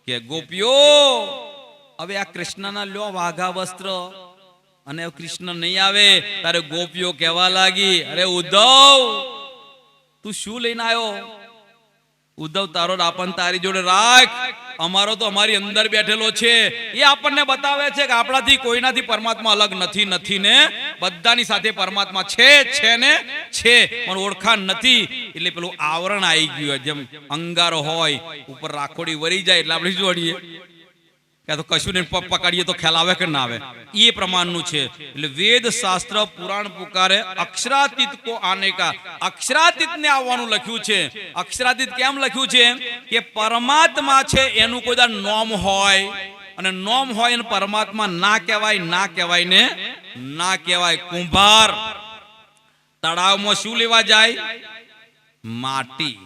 કે ગોપીઓ હવે આ કૃષ્ણના લ્યો વાઘા વસ્ત્ર, અને કૃષ્ણ નહીં આવે તારે ગોપીઓ કહેવા લાગી, અરે ઉદ્ધવ તું શું લઈને આવ્યો? ઉદ્ધવ તારો આપણ તારી જોડે રાખ, અમારો તો અમારી અંદર બેઠેલો છે. એ આપણને બતાવે છે કે આપણાથી કોઈનાથી પરમાત્મા અલગ નથી. નથી ને બધાની સાથે પરમાત્મા છે ને છે, પણ ઓળખાણ નથી. એટલે પેલું આવરણ આવી ગયું, જેમ અંગારો હોય ઉપર રાખોડી વરી જાય એટલે આપણે જોડીએ, તો કશું ને પકડીએ તો ખ્યાલ આવે કે ના આવે, એ પ્રમાણનું છે. એટલે વેદ શાસ્ત્ર પુરાણ પુકારે અક્ષરાતીત કો આને કા, અક્ષરાતીત ને આવવાનું લખ્યું છે. અક્ષરાતીત કેમ લખ્યું છે? કે પરમાત્મા છે એનું કોઈ નોમ હોય, અને નોમ હોય અને પરમાત્મા ના કહેવાય, ના કહેવાય ને ના કહેવાય. કુંભાર તળાવમાં શું લેવા જાય? માટી.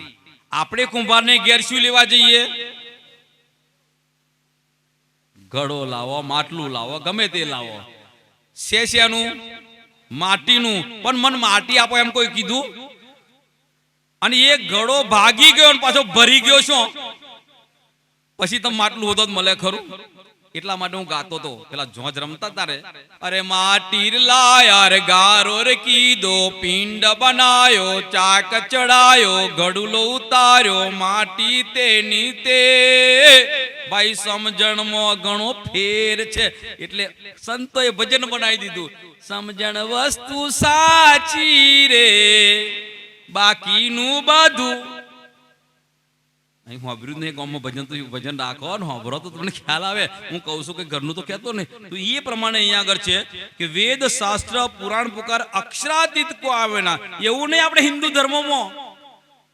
આપણે કુંભારને ઘેર શું લેવા જઈએ? ઘડો લાવો, માટલું લાવો, ગમે તે લાવો. શેનું? માટીનું. પણ મન માટી આપો એમ કોઈ કીધું? અને એ ઘડો ભાગી ગયો અને પાછો ભરી ગયો છો, પછી તમે માટલું હોતો જ મળે ખરું? એટલા માટે હું ગાતો તો, પેલા જોજ રમતા તારે, અરે માટી લાયા રે ગારો રે કીધો, પિંડ બનાયો, ચાક ચડાયો, ઘડુલો ઉતાર્યો, માટી તેની તે. ભાઈ સમજણમાં ઘણો ફેર છે. એટલે સંતોએ ભજન બનાવી દીધું, સમજણ વસ્તુ સાચી રે, બાકીનું બધું. અહીં હોભર્યું નહીં, ગામમાં ભજન તો ભજન રાખો ને, હોભરો તો તમને ખ્યાલ આવે. હું કહું છું કે ઘરનું તો કહેતો નહીં. તો એ પ્રમાણે અહીંયા આગળ છે કે વેદ શાસ્ત્ર પુરાણ પુકાર અક્ષરાતીત કો આવે ના. એવું નહીં આપણે હિન્દુ ધર્મમાં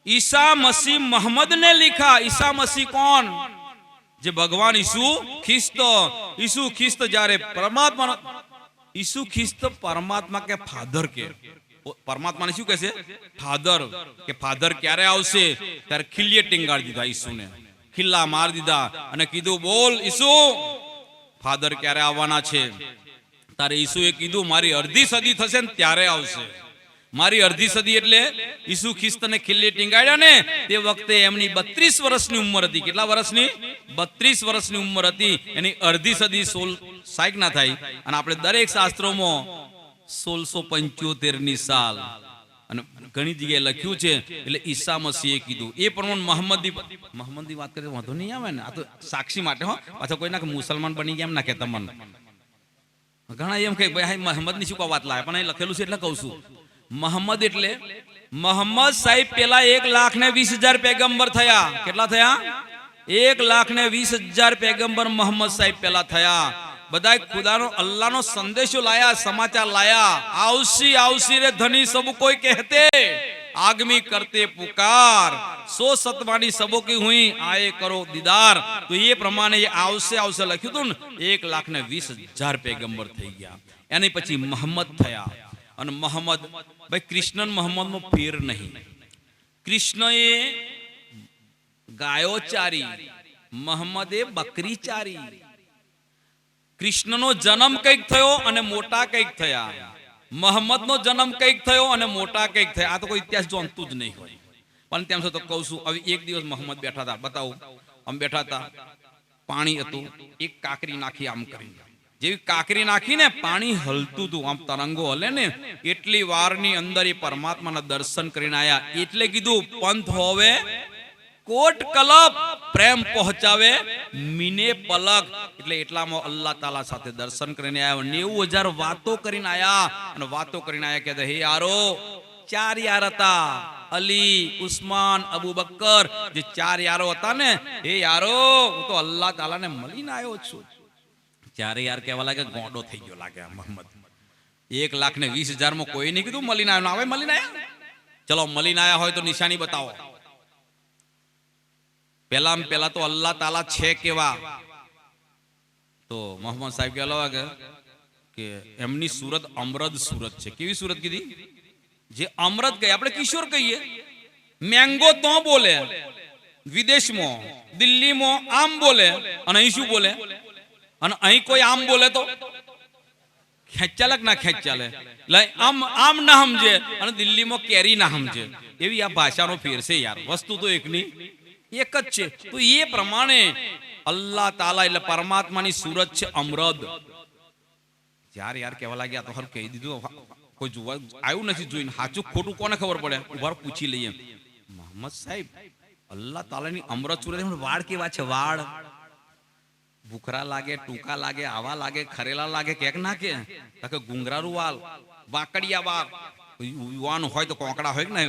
ઈસા મસીહ મોહમ્મદ ને लिखा. ईसा मसीह कौन? જે ભગવાન ઈસુ ખ્રિસ્ત જ્યારે પરમાત્મા, ઈસુ ખ્રિસ્ત પરમાત્મા કે ફાધર કે, પરમાત્માને શું કહે છે? ફાધર. કે ફાધર ક્યારે આવશે? ત્યારે ખીલ્લીએ ટીંગાડી દીધા, ઈસુને ખીલ્લા માર દીધા અને કીધું બોલ ઈસુ ફાધર ક્યારે આવવાના છે? તારે ઈસુએ કીધું મારી અડધી સદી થશે ને ત્યારે આવશે. મારી અડધી સદી એટલે ઈસુ ખ્રિસ્તને ખીલ્લી ટીંગાડ્યા ને તે વખતે એમની 32 વર્ષની ઉંમર હતી. કેટલા વર્ષની? 32 વર્ષની ઉંમર હતી. એની અડધી સદી 1660 ના થાય. અને આપણે દરેક શાસ્ત્રોમાં 1675 ની સાલ અને ઘણી જગ્યાએ લખ્યું છે. એટલે ઈસા મસીહે કીધું. એ પ્રમાણે મોહમ્મદી વાત કરે વાંધો નહીં આવે ને, આ તો સાક્ષી માટે હો. પાછા કોઈ ના મુસલમાન બની ગયા એમ ના કહેતા મને. ઘણા એમ કે ભાઈ મોહમ્મદ ની શું વાત લાવે, પણ અહીં લખેલું છે એટલે કહું છું. મોહમ્મદ એટલે મોહમ્મદ સાહેબ પેલા 1,20,000 પેગંબર થયા. કેટલા થયા? 1,20,000 પેગંબર મોહમ્મદ સાહેબ પેલા થયા. બધા ખુદાનો અલ્લાહનો સંદેશો લાયા, સમાચાર લાયા. આવસી રે ધની સબ કોઈ કહેતે, આગમી કરતે પુકાર, સો સતવાણી સબો કી હુઈ આયે કરો દીદાર. તો એ પ્રમાણે આવશે લખ્યું હતું ને. 1,20,000 પેગંબર થઈ ગયા. એની પછી મોહમ્મદ થયા. અને મોહમ્મદ ભાઈ કૃષ્ણ મોહમ્મદ નો ફેર નહીં. કૃષ્ણએ ગાયો ચારી, મોહમ્મદે બકરી ચારી. કૃષ્ણનો જન્મ કઈક થયો અને મોટા કઈક થયા. મોહમ્મદનો જન્મ કઈક થયો અને મોટા કઈક થયા. આ તો કોઈ ઇતિહાસ જાણતું જ નહીં હોય. પણ તેમ છતાં કહું છું, હવે એક દિવસ મોહમ્મદ બેઠા હતા, બતાવું. આમ બેઠા હતા, પાણી હતું, એક કાકરી નાખી આમ કરીને. જેવી કાકરી નાખીને પાણી હલતું હતું, આમ તરંગો હલે ને, એટલી વારની અંદર એ પરમાત્માના દર્શન કરીને આયા. એટલે કીધું પંથ હોવે કોટ કલપ, પ્રેમ પહોંચાવે મીને પલક. એટલે એટલામાં અલ્લાહ તાલા સાથે દર્શન કરીને આવ્યા. 90,000 વાતો કરીને આયા. અને વાતો કરીને આયા કે હે યારો, 4 યાર હતા, અલી, ઉસ્માન, અબુ બકર, જે 4 યારો હતા ને, હે યારો હું તો અલ્લાહ તાલાને મળીને આવ્યો છું. 4 યાર કહેવા લાગે ગોંડો થઈ ગયો લાગે મોહમ્મદ. 1,20,000 માં કોઈ નહીં કીધું મળીને આવ્યો. હવે મળીને આવ્યા, ચલો મળીને આવ્યા હોય તો નિશાની બતાવો. પહેલા તો અલ્લાહ તાલા છે કેવા? તો મોહમ્મદ સાહેબ કહેવા કે એમની સુરત અમરદ સુરત છે. કેવી સુરત કીધી? જે અમૃત કહીએ આપણે કિશોર કહીએ, મેંગો તો બોલે વિદેશમાં, દિલ્હીમાં આમ બોલે, અને અહીં શું બોલે? અને અહીં કોઈ આમ બોલે તો ખેંચાલે ના ખેંચાલે, આમ આમ ના સમજે અને દિલ્હીમાં કેરી ના સમજે. એવી આ ભાષાનો ફેર છે યાર, વસ્તુ તો એકની એક જ છે. તો એ પ્રમાણે અલ્લાહ તાલા એટલે પરમાત્માની સુરત છે અમૃત. જ્યારે યાર કહેવા લાગ્યા તો હર કહી દીધું, કોઈ જોવા આવ્યું નથી, જોઈને સાચું ખોટું કોને ખબર પડે? ઉભા પૂછી લઈએ. મોહમ્મદ સાહેબ અલ્લાહ તાલાની અમૃત સુરત, વાળ કેવા છે? વાળ ભૂખરા લાગે, ટૂંકા લાગે, આવા લાગે, ખરેલા લાગે, કેક ના કે ગુંગરારું વાળ, વાકડિયા વાળ, યુવાન હોય તો કોકડા હોય કે ના?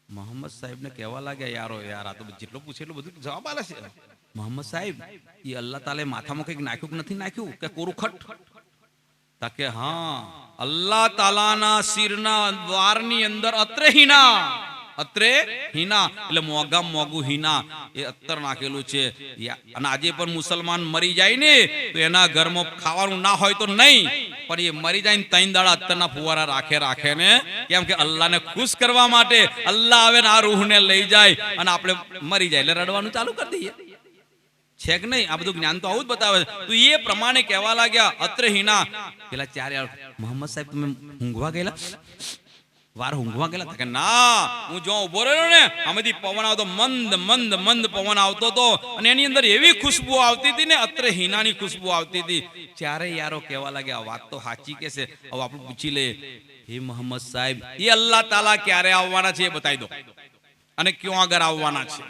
મોહમ્મદ સાહેબ ને કહેવા લાગ્યા યારો યાર, આ તો જેટલું પૂછે એટલું બધું જવાબ આલે છે. મોહમ્મદ સાહેબ એ અલ્લાહ તાલે માથામાં કંઈક નાખ્યું કે નથી નાખ્યું, કે કોરું ખટ? તાકે હા, અલ્લાહ તાલાના શિરના દ્વારની અંદર અત્રે હિના એટલે મોગા મોગું હિના એ અત્તર નાખેલું છે. અને આજે પણ મુસલમાન મરી જાય ને તો એના ઘરમાં ખાવાનું ના હોય તો નહીં, પણ એ મરી જાય ને 3 દાડા અત્તરના ફુવારા રાખે ને, કેમ કે અલ્લાહને ખુશ કરવા માટે. અલ્લાહ આવે ને આ રૂહને લઈ જાય અને આપણે મરી જાય એટલે રડવાનું ચાલુ કરી દઈએ, છે કે નહીં? આ બધું જ્ઞાન તો આવું જ બતાવે છે. તો એ પ્રમાણે કહેવા લાગ્યા અત્રે હિના. પેલા 4 મોહમ્મદ સાહેબ તમે ઊંઘવા ગયેલા? વાર ઊંઘવા ગયેલા? કે ના, હું જો ઉભો રહ્યો ને આમાંથી પવન આવતો, મંદ મંદ મંદ પવન આવતો હતો, અને એની અંદર એવી ખુશ્બુ આવતી હતી ને, અત્રે હિનાની ખુશ્બુ આવતી હતી. ચારે યારો કહેવા લાગ્યા વાત તો સાચી કે છે. હવે આપણે પૂછી લે, હે મોહમ્મદ સાહેબ એ અલ્લાહ તાલા ક્યારે આવવાના છે એ બતાવી દો, અને ક્યાં આગળ આવવાના છે?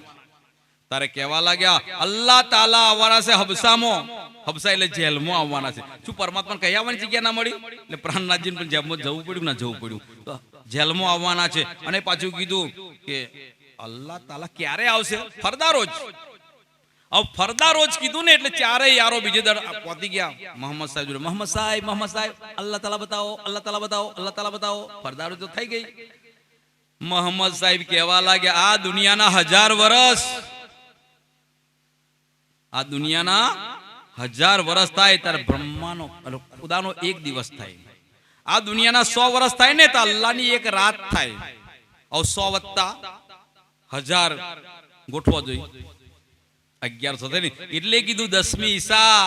તારે કહેવા લાગ્યા અલ્લાહ તાલા આવવાના છે હબસામાં. હબસા એટલે જેલમાં આવવાના છે. શું પરમાત્મા કઈ આવવાની જગ્યા ના મળી? એટલે પ્રાણનાથજી પણ જેલમાં જવું પડ્યું ના જવું પડ્યું, તો જેલમાં આવવાના છે. અને પાછું કીધું કે અલ્લાહ તાલા ક્યારે આવશે? ફરદા રોજ. હવે ફરદા રોજ કીધું ને એટલે ચારેય યારો બીજે દર પહોંચી ગયા મોહમ્મદ સાહેબ જોડે. મોહમ્મદ સાહેબ અલ્લાહ તાલા બતાવો, અલ્લાહ તાલા બતાવો, અલ્લાહ તાલા બતાવો. ફરદા રોજ તો થઈ ગઈ. મોહમ્મદ સાહેબ કહેવા લાગ્યા આ દુનિયાના 1000 વર્ષ, આ દુનિયાના 1000 વર્ષ થાય ત્યારે બ્રહ્માનો ખુદાનો 1 દિવસ થાય. આ દુનિયાના 100 વર્ષ થાય ને તો અલ્લાહની 1 રાત થાય. હવે 100 + 1000 ગોઠવા જોઈએ, 1100 થાય ને. એટલે કીધું 10મી ઈસા,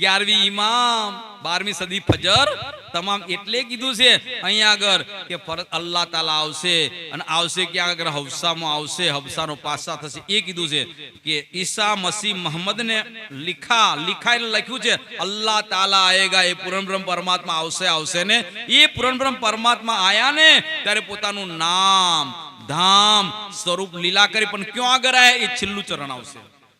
11મી ઇમામ, 12મી સદી ફજર તમામ. એટલે કીધું છે અહીંયા આગળ કે અલ્લાહ તાલા આવશે, અને આવશે ક્યાં આગળ? હબસામાં આવશે. હબસાનો પાસા થશે. એ કીધું છે કે ઈસા મસીહ મોહમ્મદ ને લખ્યું છે અલ્લાહ તાલા આયેગા, એ પૂર્ણ બ્રહ્મ પરમાત્મા આવશે ને. એ પૂર્ણ બ્રહ્મ પરમાત્મા આયા ને ત્યારે પોતાનું નામ ધામ સ્વરૂપ લીલા કરી, પણ ક્યાં આગળ આયા? એ છેલ્લું ચરણ આવશે.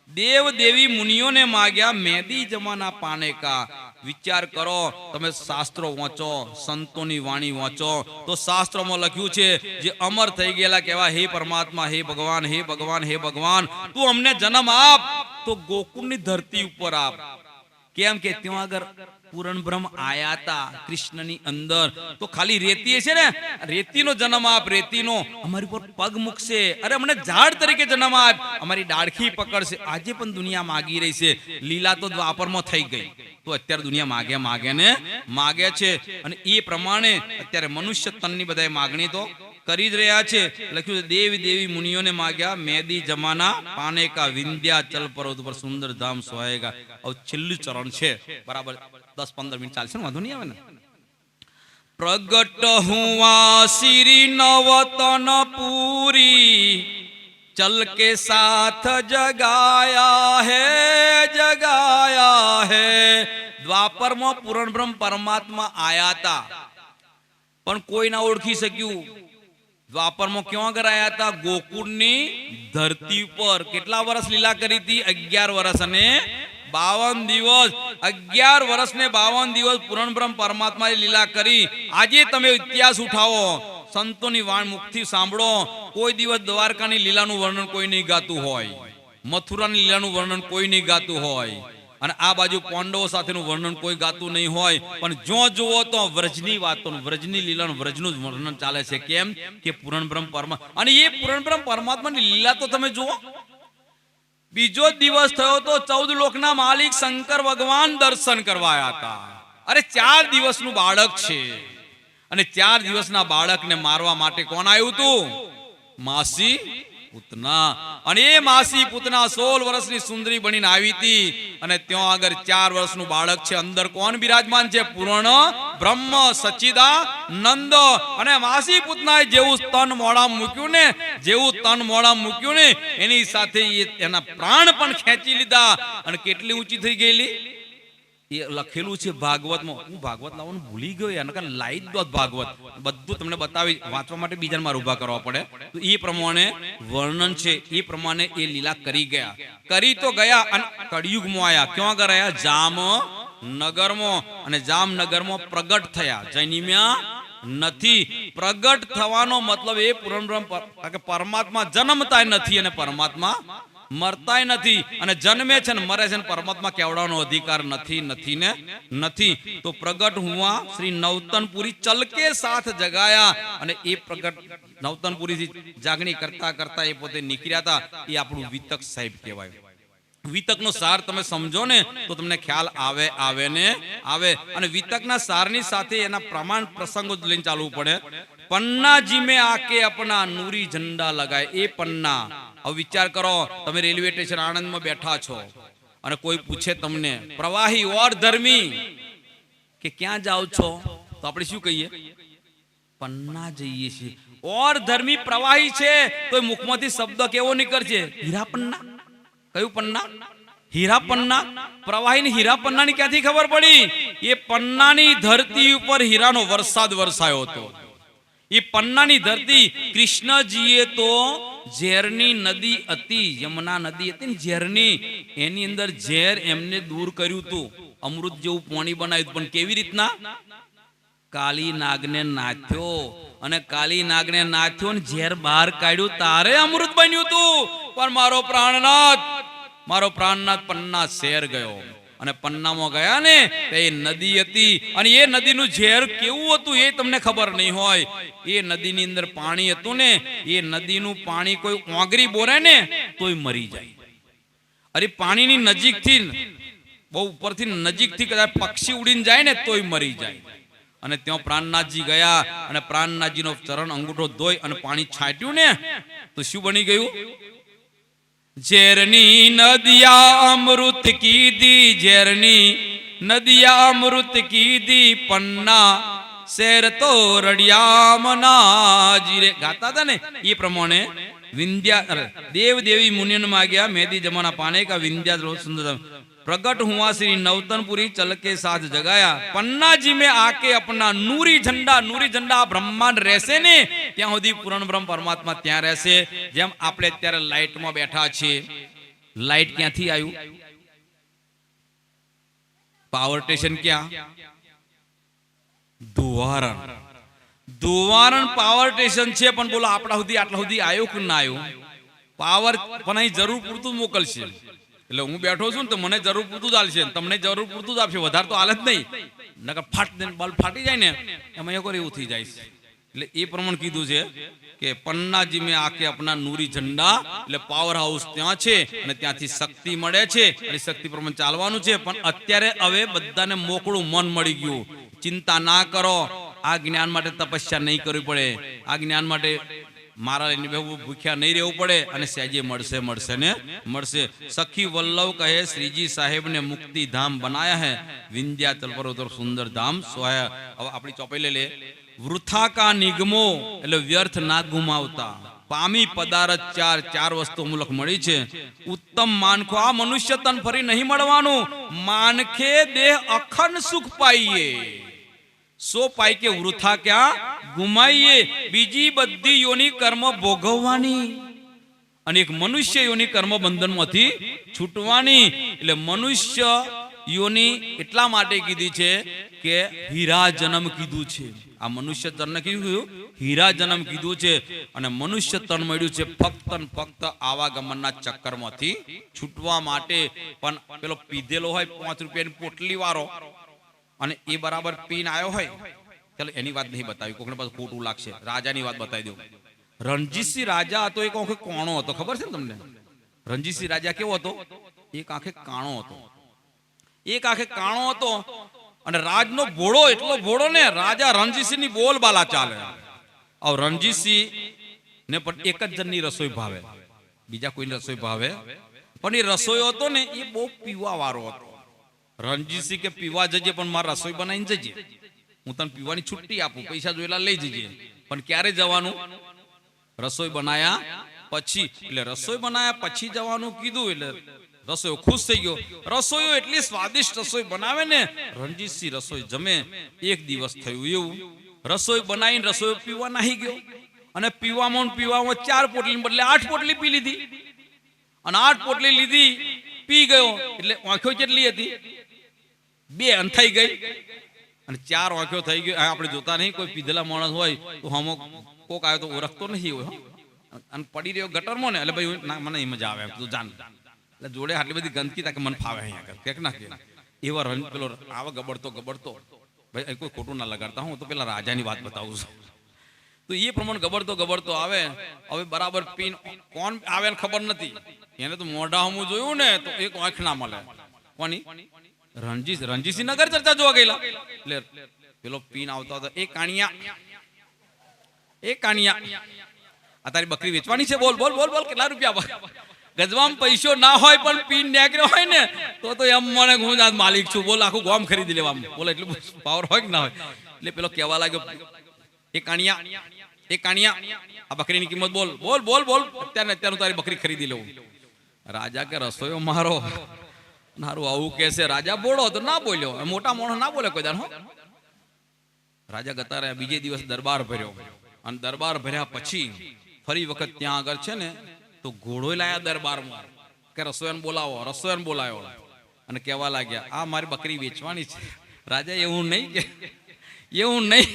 દેવ દેવી મુનિઓને માગ્યા મેદી જમાના પાને કા. વિચાર કરો તમે, શાસ્ત્રો વાંચો, સંતોની વાણી વાંચો, તો શાસ્ત્રોમાં લખ્યું છે જે અમર થઈ ગયેલા કેવા, હે પરમાત્મા, હે ભગવાન, હે ભગવાન, હે ભગવાન, તું અમને જન્મ આપ તો ગોકુળની ધરતી ઉપર આપ. કેમ કે ત્યાં આગળ પૂરણ બ્રહ્મ આયા હતા કૃષ્ણની અંદર, તો ખાલી રેતી છે ને, રેતીનો જન્મ આપ, રેતીનો અમારી પર પગ મૂકશે. અરે અમને ઝાડ તરીકે જન્મ આપ, અમારી ડાળખી પકડશે. આજે પણ દુનિયા માગી રહી છે. લીલા તો દ્વાપરમાં થઈ ગઈ, તો અત્યારે દુનિયા માગે છે. અને એ પ્રમાણે અત્યારે મનુષ્ય તનની બધાએ માગણી તો કરી જ રહ્યા છે. લખ્યું છે દેવી દેવી મુનિઓને માગ્યા મેદી જમાના પાને કા, વિંધ્યાચલ પર્વત પર સુંદર ધામ સોહાયેગા. હવે છેલ્લું ચરણ છે, બરાબર 10-15 મિનિટ ચાલશે ને, વાંધો નહીં આવે ને. પ્રગટ હુઆ શ્રી નવતન પૂરી, ચલ કે સાથ જગાયા હે. દ્વાપરમાં પૂર્ણ બ્રહ્મ પરમાત્મા આયા હતા, પણ કોઈ ના ઓળખી શક્યું. દ્વાપરમાં ક્યાં આગળ આયા હતા? ગોકુળની ધરતી પર. કેટલા વર્ષ લીલા કરી હતી? 11 વર્ષ અને 52 દિવસ. 11 વર્ષ ને 52 દિવસ પૂર્ણ બ્રહ્મ પરમાત્માએ લીલા કરી. આજે તમે ઇતિહાસ ઉઠાવો, સંતોની વાણ મુખથી સાંભળો, કોઈ દિવસ દ્વારકાની લીલાનું વર્ણન કોઈ નહીં ગાતું હોય, મથુરાની લીલાનું વર્ણન કોઈ નહીં ગાતું હોય, અને આ બાજુ પાંડવો સાથેનું વર્ણન કોઈ ગાતું નહીં હોય. પણ જો જુઓ તો વ્રજની વાતો, વ્રજની લીલાનું, વ્રજનું વર્ણન ચાલે છે. કેમ કે પૂર્ણ બ્રહ્મ પરમાત્મા, અને એ પૂર્ણ બ્રહ્મ પરમાત્માની લીલા તો તમે જુઓ. બીજો દિવસ થયો તો 14 લોકના માલિક શંકર ભગવાન દર્શન કરવા આવ્યા હતા. અરે 4 દિવસનું બાળક છે, અને 4 દિવસના બાળકને મારવા માટે કોણ આવ્યું હતું? માસી પૂતના. અને એ માસી પૂતના 16 વર્ષની સુંદરી બનીને આવી હતી. અને ત્યાં આગળ 4 વર્ષનું બાળક છે. અંદર કોણ બિરાજમાન છે? પૂર્ણ બ્રહ્મ સચ્ચિદાનંદ. અને માસી પૂતનાએ જેવું તન મોડા મૂક્યું ને એની સાથે એના પ્રાણ પણ ખેંચી લીધા. અને કેટલી ઊંચી થઈ ગયેલી એ લખેલું છે ભાગવતમાં. હું ભાગવત લાવવાનું ભૂલી ગયો યાર, નકર લાઈ જ દોત ભાગવત. બધું તમને બતાવી વાંચવા માટે બીજાને મારે ઉભા કરવા પડે. તો એ પ્રમાણે વર્ણન છે, એ પ્રમાણે એ લીલા કરી ગયા. કરી તો ગયા અને કળિયુગમાં આયા. ક્યાં ગયા? જામનગરમાં. અને જામનગરમાં પ્રગટ થયા. જૈનિમ્યા નથી. પ્રગટ થવાનો મતલબ એ પરમાત્મા જન્મતા નથી અને પરમાત્મા મરતાય નથી. અને જન્મે છે ને મરે છે ને પરમાત્મા કેવડાનો અધિકાર નથી. તો પ્રગટ હુઆ શ્રી નવતનપુરી ચલકે સાથ જગાયા. અને એ પ્રગટ નવતનપુરી થી જાગણી કરતા કરતા એ પોતે નીકળ્યા હતા. એ આપણું વિતક સાહેબ કહેવાય. વિતકનો સાર તમે સમજો ને તો તમને ખ્યાલ આવે. અને વિતકના સારની સાથે એના પ્રમાણ પ્રસંગો લઈને ચાલવું પડે. પન્ના જીમે આકે અપના નૂરી ઝંડા લગાય. એ પન્ના, હવે વિચાર કરો, તમે રેલવે સ્ટેશન આણંદમાં બેઠા છો અને કોઈ પૂછે તમને પ્રવાહી ઓર ધર્મી કે ક્યાં જાઓ છો, તો આપણે શું કહીએ? પન્ના જઈએ છીએ. ઓર ધર્મી પ્રવાહી છે તો મુખમાંથી શબ્દ કેવો નીકળશે? હીરા પન્ના. કયું પન્ના? હીરા પન્ના. પ્રવાહીની હીરા પન્નાની ક્યાંથી ખબર પડી? એ પન્નાની ધરતી ઉપર હીરાનો વરસાદ વરસાયો હતો. એ પન્નાની ધરતી કૃષ્ણજીએ તો ઝેરની નદી હતી, યમુના નદી હતી ને ઝેરની, એની અંદર ઝેર એમને દૂર કર્યું હતું. અમૃત જેવું પાણી બનાવ્યું. પણ કેવી રીતના? કાળી નાગને નાથ્યો. અને કાળી નાગને નાથ્યો ને ઝેર બહાર કાઢ્યું, તારે અમૃત બન્યું હતું. પણ મારો પ્રાણનાથ પન્ના શેર ગયો. અને પન્નામાં ગયા ને તો એ નદી હતી. અને એ નદીનું ઝેર કેવું હતું એ તમને ખબર નહીં હોય. એ નદીની અંદર પાણી હતું ને, એ નદીનું પાણી કોઈ ઓગરી બોરે ને તોય મરી જાય. અરે પાણીની નજીકથી, બહુ ઉપરથી નજીકથી કદાચ પક્ષી ઉડીને જાય ને તોય મરી જાય. અને ત્યાં પ્રાણનાથજી ગયા અને પ્રાણનાથજીનો ચરણ અંગૂઠો ધોઈ અને પાણી છાંટ્યું ને તો શું બની ગયું? ઝેરની નદિયા અમૃત કીધી, ઝેરની નદિયા અમૃત કીધી, પન્ના શેર તો રડિયામના જીરે ગાતા હતા ને એ પ્રમાણે વિંધ્યા દેવ દેવી મુનિયન માં ગયા. મેદી જમાના પાને કા વિંધ્યા સુંદર प्रगट हुआ श्री नवतनपुरी चल के साथ जगाया. पन्ना जी में आके अपना नूरी झंडा ब्रह्मांड रहશે ને ત્યાં સુધી પૂર્ણ બ્રહ્મ પરમાત્મા ત્યાં રહેશે. જેમ આપણે અત્યારે લાઈટ માં બેઠા છીએ. લાઈટ ક્યાંથી આવ્યું? પાવર સ્ટેશન ક્યાં? ધુવારણ પાવર સ્ટેશન છે. પણ બોલો આપણા સુધી આટલા સુધી આવ્યો કે ના આવ્યો? પાવર પણ અહીં જરૂર પૂરતું મોકલશે. એટલે હું બેઠો છું ને તો મને જરૂર પૂરતું જ આલશે, તમને જરૂર પૂરતું જ આપશે, વધારે તો હાલત નહીં. નકર બલ્બ ફાટી જાય ને એમાં એક વાર એવું થઈ જાય. એટલે એ પ્રમાણે કીધું છે કે પન્નાજી મેં આકે અપના નૂરી ઝંડા, એટલે પાવર હાઉસ ત્યાં છે અને ત્યાંથી શક્તિ મળે છે અને શક્તિ પ્રમાણે ચાલવાનું છે. પણ અત્યારે હવે બધાને મોકળું મન મળી ગયું. ચિંતા ના કરો, આ જ્ઞાન માટે તપસ્યા નહીં કરવી પડે. આ જ્ઞાન માટે મારા ભૂખ્યા નહીં રહેવું પડે અને સહેજે મળશે. સખી વલ્લભ કહે શ્રીજી સાહેબ ને મુક્તિ ધામ બનાયા હૈ, વિંધ્યાચલ પર ઉધર સુંદર ધામ સોયા. હવે આપણી ચોપાઈ લઈ લે. વૃથા કા નિગમો એટલે વ્યર્થ ના ગુમાવતા. પામી પદાર્થ ચાર વસ્તુ મુલક મળી છે. ઉત્તમ માનખો, આ મનુષ્ય તન ફરી નહીં મળવાનું. માનખે દેહ અખંડ સુખ પાઈએ. સો પાઈ કે વૃથા ક્યાં ગુમાઈએ. બીજી બધી યોની કર્મ ભોગવવાની અને એક મનુષ્ય યોની કર્મ બંધનમાંથી છૂટવાની. એટલે મનુષ્ય યોની એટલા માટે કીધી છે કે હીરા જન્મ કીધું છે. આ મનુષ્ય તન કીધું, હીરા જન્મ કીધું છે. અને મનુષ્ય તન મળ્યું છે ફક્ત આવાગમનના ચક્કરમાંથી છૂટવા માટે. પણ પેલો પીધેલો હોય 5 રૂપિયાની પોટલી વાળો અને એ બરાબર પીન આવ્યો હોય, ચાલો એની વાત નહીં બતાવી, કોકને પાછું ખોટું લાગશે. રાજાની વાત બતાવી દઉં. રણજીતસિંહ રાજા હતો, એક આંખે કોણો હતો. ખબર છે ને તમને? રણજીતસિંહ રાજા કેવો હતો? એક આંખે કાણો હતો. અને રાજનો ભોળો એટલો ભોળો ને, રાજા રણજીતસિંહ ની બોલબાલા ચાલે. હવે રણજીતસિંહ ને પણ એક જ જણની રસોઈ ભાવે, બીજા કોઈની રસોઈ ભાવે પણ એ રસોઈ હતો ને એ બહુ પીવા વાળો હતો. રણજીતસિંહ કે પીવા જજે પણ મારે રસોઈ બનાવીને જજે, હું તને પીવાની છુટ્ટી આપું, પૈસા જોયેલા લઈ જજે. પણ ક્યારે જવાનું? રસોઈ બનાયા પછી. એટલે રસોઈ બનાયા પછી જવાનું કીધું એટલે રસોઈયો ખુશ થઈ ગયો. રસોઈયો એટલી સ્વાદિષ્ટ રસોઈ બનાવે ને, રણજીતસિંહ રસોઈ જમે. એક દિવસ થયું એવું, રસોઈ બનાવીને રસોઈ પીવા નાહી ગયો અને પીવામાં 4 પોટલી બદલે 8 પોટલી પી લીધી. અને 8 પોટલી લીધી, પી ગયો એટલે આંખો કેટલી હતી? 2 અંથાઈ ગઈ અને 4 આંખો થઈ ગયો. આપણે જોતા નહીં, કોઈ પીધેલા માણસ હોય તો હમો કોક આવ્યો તો ઓળખતો નહીં હોય અને પડી રહ્યો ગટરમાં ને, એટલે ભાઈ મને એ મજા આવે તું જાણ. એટલે જોડે આટલી બધી ગંદકી તાકે મને ફાવે અહીંયા કે ના કે એવા રન પેલો આવા ગબડતો ભાઈ કોઈ ખોટું ના લગાડતા, હું તો પેલા રાજાની વાત બતાવું છું. તો એ પ્રમાણે ગબડતો આવે. હવે બરાબર પીન કોણ આવે ને ખબર નથી એને, તો મોઢા હું જોયું ને તો એક આંખ ના મળે. કોની? રણજીતસિંહ નગર ચર્ચા જોવા ગયેલા. એટલે પેલો પીન આવતો હતો, એ કાણિયા આ તારી બકરી વેચવાની છે? બોલ બોલ બોલ બોલ, કેટલા રૂપિયા? ગજવામાં પૈસો ના હોય પણ પીન નીકળ્યો હોય ને તો એમ મને હું જ માલિક છું, બોલ આખું ગામ ખરીદી લેવામાં. બોલે એટલું પાવર હોય કે ના હોય. એટલે પેલો કહેવા લાગ્યો, એ કાણિયા આ બકરીની કિંમત બોલ બોલ બોલ બોલ, અત્યારે તારી બકરી ખરીદી લઉં. રાજા કે રસોઈયો મારો નારું આવું કે છે. રાજા બોલો તો ના બોલ્યો, મોટા માણસ ના બોલે કોઈ દાન. રાજા ગતા રહ્યા. બીજે દિવસ દરબાર ભર્યો અને દરબાર ભર્યા પછી ફરી વખત ત્યાં આગળ છે ને તો ઘોડો લાયા દરબારમાં કે રસોઈયાને બોલાવ્યો અને કહેવા લાગ્યા, આ મારી બકરી વેચવાની છે. રાજા એવું નહીં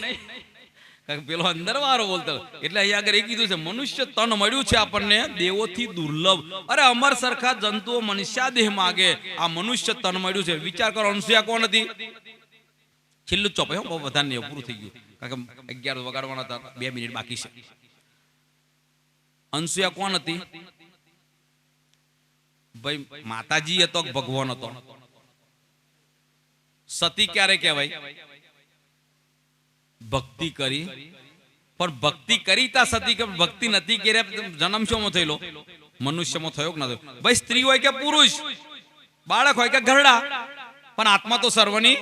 પેલો અંદર વાળો બોલતો. એટલે અહીંયા આગળ એ કીધું છે, મનુષ્ય તન મળ્યું છે આપણને દેવોથી દુર્લભ. અરે અમર સરખા જંતુઓ મનુષ્ય દેહ માગે, આ મનુષ્ય તન મળ્યું છે. વિચાર કરો, અનસુયા કોણ હતી? છેલ્લું ચોપ, બહુ વધારે નહીં, પૂરું થઈ ગયું. કારણ કે 11 વગાડવાના હતા, 2 મિનિટ બાકી છે. અનસુયા કોણ હતી? ભાઈ માતાજી હતો, ભગવાન હતો. સતી ક્યારે કહેવાય? ભક્તિ કરી, પણ ભક્તિ કરી તા સતી કે ભક્તિ નથી કરે. જન્મ શોમાં થયેલો? મનુષ્યમાં થયો કે ના થયો? ભાઈ સ્ત્રી હોય કે પુરુષ, બાળક હોય કે ઘરડા, પણ આત્મા તો સર્વની.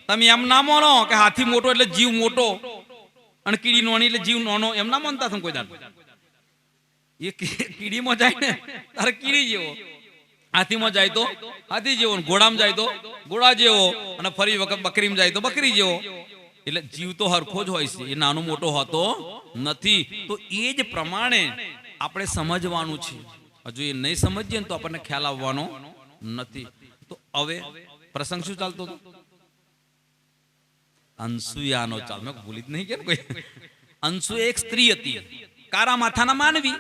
તમે એમ ના માનો કે હાથી મોટો એટલે જીવ મોટો અને કીડી નોની એટલે જીવ નાનો, એમ ના માનતા તમે કોઈ દાડ. એ કીડીમાં જાય ને તારે કીડી જેવો, હાથીમાં જાય તો હાથી જેવો, ઘોડામાં જાય તો ઘોડા જેવો, અને ફરી વખત બકરીમાં જાય તો બકરી જેવો. એટલે જીવ તો હરખો જ હોય છે, એ નાનો મોટો હોતો નથી. તો એ જ પ્રમાણે આપણે સમજવાનું છે. હજુ એ નહીં સમજીએ ને તો આપણને ખ્યાલ આવવાનો નથી. તો હવે પ્રસંગ શું ચાલતો હતો? અનસુયાનો ચાલ, મેં ભૂલી જ નહીં કે કોઈ. અનસુયા એક સ્ત્રી હતી, કાળા માથાના માનવી.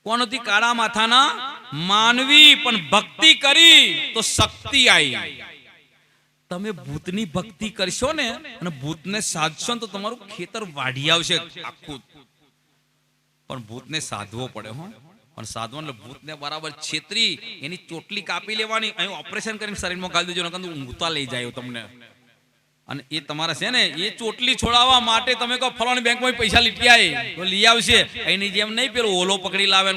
કોણ હતી? કાળા માથાના માનવી. પણ ભક્તિ કરી તો શક્તિ આવી. તમે ભૂતની ભક્તિ કરશો ને અને ભૂતને સાધશો ને તો તમારું ખેતર વાઢી આવશે આખું. પણ ભૂતને સાધવો પડે હો. પણ સાધવો એટલે ભૂતને બરાબર છેતરી એની ચોટલી કાપી લેવાની, અહીં ઓપરેશન કરીને શરીરમાં ગાળી દેજો, નકર ઊંઘતા લઈ જાય તમને. અને એ તમારા છે ને એ ચોટલી છોડાવવા માટે તમે કહો ફલાણી બેંકમાં પૈસા લીટી આવે તો લઈ આવશે. એની જેમ નહીં પેલો ઓલો પકડી લાવે,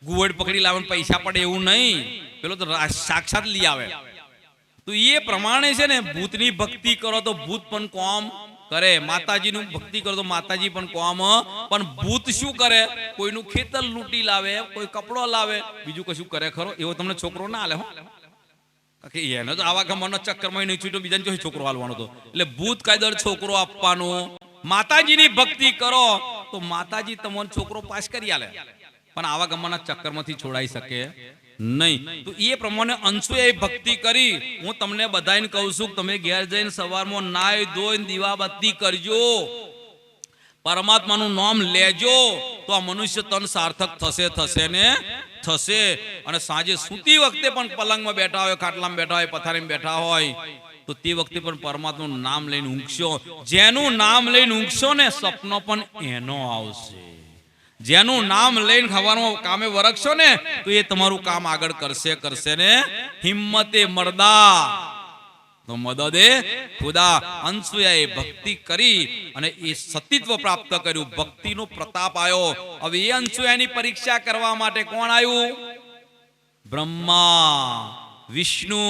ગુવડ પકડી લાવે પૈસા પડે એવું નહીં. પેલો તો સાક્ષાત લઈ આવે. તો એ પ્રમાણે છે ને ભૂતની ભક્તિ કરો તો ભૂત પણ કોમ કરે, માતાજીનું ભક્તિ કરો તો માતાજી પણ કોમ. પણ ભૂત શું કરે? કોઈનું ખેતર લૂંટી લાવે, કોઈ કપડો લાવે, બીજું કશું કરે ખરો? એવો તમને છોકરો ના આલે હો. એને તો આવા ગમનો ચક્કરમાં નહીં છૂટ્યો, બીજાને જો છોકરો હાલવાનો હતો. એટલે ભૂત કાયદર છોકરો આપવાનો. માતાજીની ભક્તિ કરો તો માતાજી તમને છોકરો પાસ કરી આલે, પણ આવા ગમના ચક્કરમાંથી છોડાઈ શકે નહીં. તો એ પ્રમાણે અંશુએ ભક્તિ કરી. હું તમને બધાને કહું છું કે તમે ઘેર જઈને સવારમાં નાઈ ધોઈને દીવાબત્તી કરજો, પરમાત્માનું નામ લેજો, તો આ મનુષ્ય તન સાર્થક થશે ને થશે. અને સાંજે સૂતી વખતે પણ પલંગમાં બેઠા હોય, ખાટલામાં બેઠા હોય, પથારીમાં બેઠા હોય તો તે વખતે પણ પરમાત્માનું નામ લઈને ઊંઘશો. જેનું નામ લઈને ઊંઘશો ને સપનો પણ એનો આવશે. જેનું નામ લઈને ખવાનું કામે વરખશો ને તો એ તમારું કામ આગળ કરશે ને. હિમ્મતે મર્દા તો મદદે ખુદા અનસુયાએ ભક્તિ કરી અને એ સતીત્વ પ્રાપ્ત કર્યું, ભક્તિનો પ્રતાપ આવ્યો. હવે એ અનસુયાની પરીક્ષા કરવા માટે કોણ આવ્યું? બ્રહ્મા, વિષ્ણુ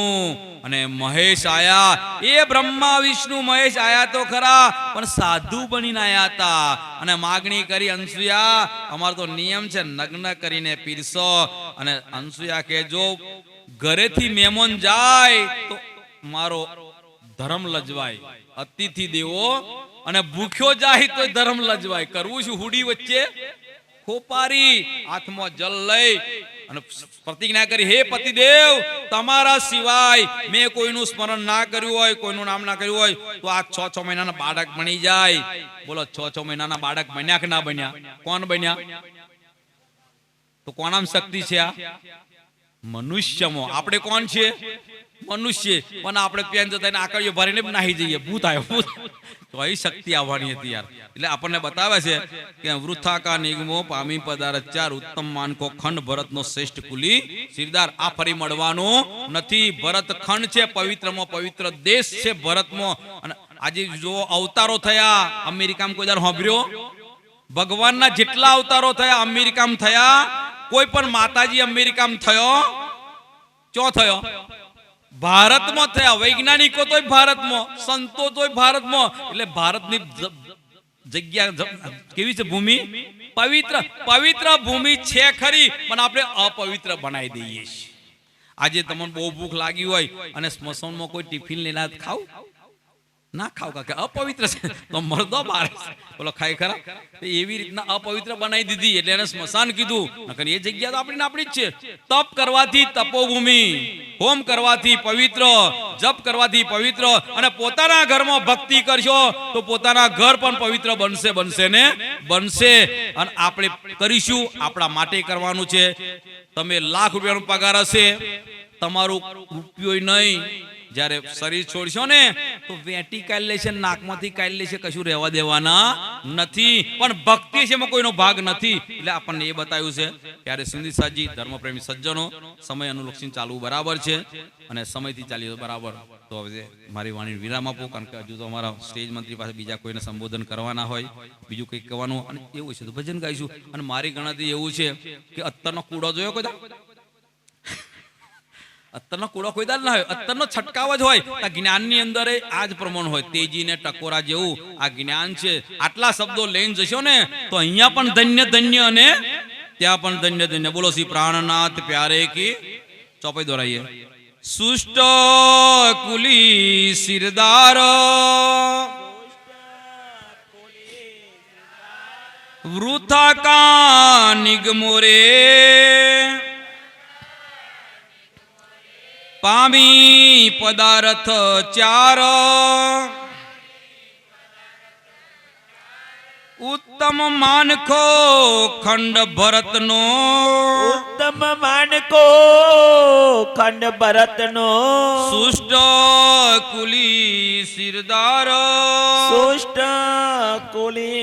અને મહેશ આયા. એ બ્રહ્મા વિષ્ણુ મહેશ આયા તો ખરા, પણ સાધુ બનીને આયા હતા અને માગણી કરી, અનસુયા અમારો તો નિયમ છે નગ્ન કરીને પીરસો. અને અનસુયા કે જો ઘરેથી મહેમાન જાય તો મારો ધર્મ લજવાય, અતિથિ દેવો, અને ભૂખ્યો જાય તો ધર્મ લજવાય. કરવું શું? હુડી વચ્ચે ખોપારી, હાથમાં જલ લઈ અને પ્રતિજ્ઞા કરી, હે પતિદેવ, તમારા સિવાય મેં કોઈનું સ્મરણ ના કર્યું હોય, કોઈનું નામ ના કર્યું હોય તો આ 6 મહિનાના બાળક બની જાય. બોલો 6 મહિનાના બાળક બન્યા કે ના બન્યા? કોણ બન્યા? તો કોનામ શક્તિ છે આ? મનુષ્યમાં. આપણે કોણ છે? મનુષ્ય. પણ આપણે પેન જતા આકડીઓ ભરીને નાહી જઈએ, ભૂત આવ્યો, ભૂત. તો એ શક્તિ આવવાની હતી યાર. એટલે આપણને બતાવે છે કે વૃથા કા નિગમો પામી પદાર્થ ચાર, ઉત્તમ માનકો ખંડ ભરતનો શ્રેષ્ઠ કુલી સિરદાર. આ ફરી મળવાનું નથી. ભરત ખંડ છે, પવિત્રમાં પવિત્ર દેશ છે ભરતમાં. અને આજે જો અવતારો થયા, અમેરિકામાં કોઈ દર સાંભળ્યો? ભગવાનના જેટલા અવતારો થયા અમેરિકામાં થયા. કોઈ પણ માતાજી અમેરિકામાં થયો? ચો થયો? ભારતમાં થયા. વૈજ્ઞાનિકો તોય ભારતમાં, સંતો તોય ભારતમાં. એટલે ભારતની જગ્યા કેવી છે? ભૂમિ પવિત્ર. પવિત્ર ભૂમિ છે ખરી, પણ આપણે અપવિત્ર બનાવી દઈએ છીએ. આજે તમને બહુ ભૂખ લાગી હોય અને સ્મશાનમાં કોઈ ટિફિન લઈને ખાવ ના ખાવ, કે અપવિત્ર છે તો મરદો બાર બોલો ખાય ખરા. એવી રીતના અપવિત્ર બનાવી દીધી, એટલે એને સ્મશાન કીધું. એ જગ્યા તો આપણી જ છે. તપ કરવાથી તપોભૂમિ, હોમ કરવાથી પવિત્ર, જપ કરવાથી પવિત્ર, અને પોતાના ઘરમાં ભક્તિ કરશો તો પોતાના ઘર પણ પવિત્ર બનશે, બનશે ને બનશે. અને આપણે કરીશું, આપણા માટે કરવાનું છે. તમે લાખ રૂપિયાનો પગાર હશે, તમારું રૂપિયો નહીં. જ્યારે શરીર છોડશો ને તો વેટી કાઢી લેશે, નાકમાંથી કાઢી લેશે, કશું રહેવા દેવાના નથી. પણ ભક્તિ છે એમાં કોઈનો ભાગ નથી. એટલે આપણને એ બતાવ્યું છે. ત્યારે સિંધી સાજી ધર્મપ્રેમી સજ્જનો, સમય અનુલક્ષીને ચાલવું બરાબર છે અને સમયથી ચાલી બરાબર. તો હવે મારી વાણી વિરામ આપો, કારણ કે હજુ તો અમારા સ્ટેજ મંત્રી પાસે બીજા કોઈને સંબોધન કરવાના હોય, બીજું કંઈક કહેવાનું અને એવું છે તો ભજન ગાઈશું. અને મારી ગણતરી એવું છે કે અત્તરનો કૂડો જોયો કોઈ? અત્તરનો કૂડો કોઈ દાલ ના હોય, અત્તરનો છટકાવ જ હોય. આ જ્ઞાનની અંદર આ જ પ્રમાણ હોય. તેજી ને ટકોરા જેવું આ જ્ઞાન છે. આટલા શબ્દો લઈને જશો ને તો અહીંયા પણ ધન્ય ધન્ય અને ત્યાં પણ ધન્ય ધન્ય. બોલો શ્રી પ્રાણનાથ પ્યારે કી ચોપાઈ દોરાઈએ. સુષ્ટ કુલી સિરદાર, વૃથા કા નિગમો રે, પામી પદાર્થ ચાર, ઉત્તમ માનખો ખંડ ભરતનો, ઉત્તમ માનકો ખંડ ભરતનો, સુષ્ટ કુલી સિરદાર, સુષ્ટ કુલી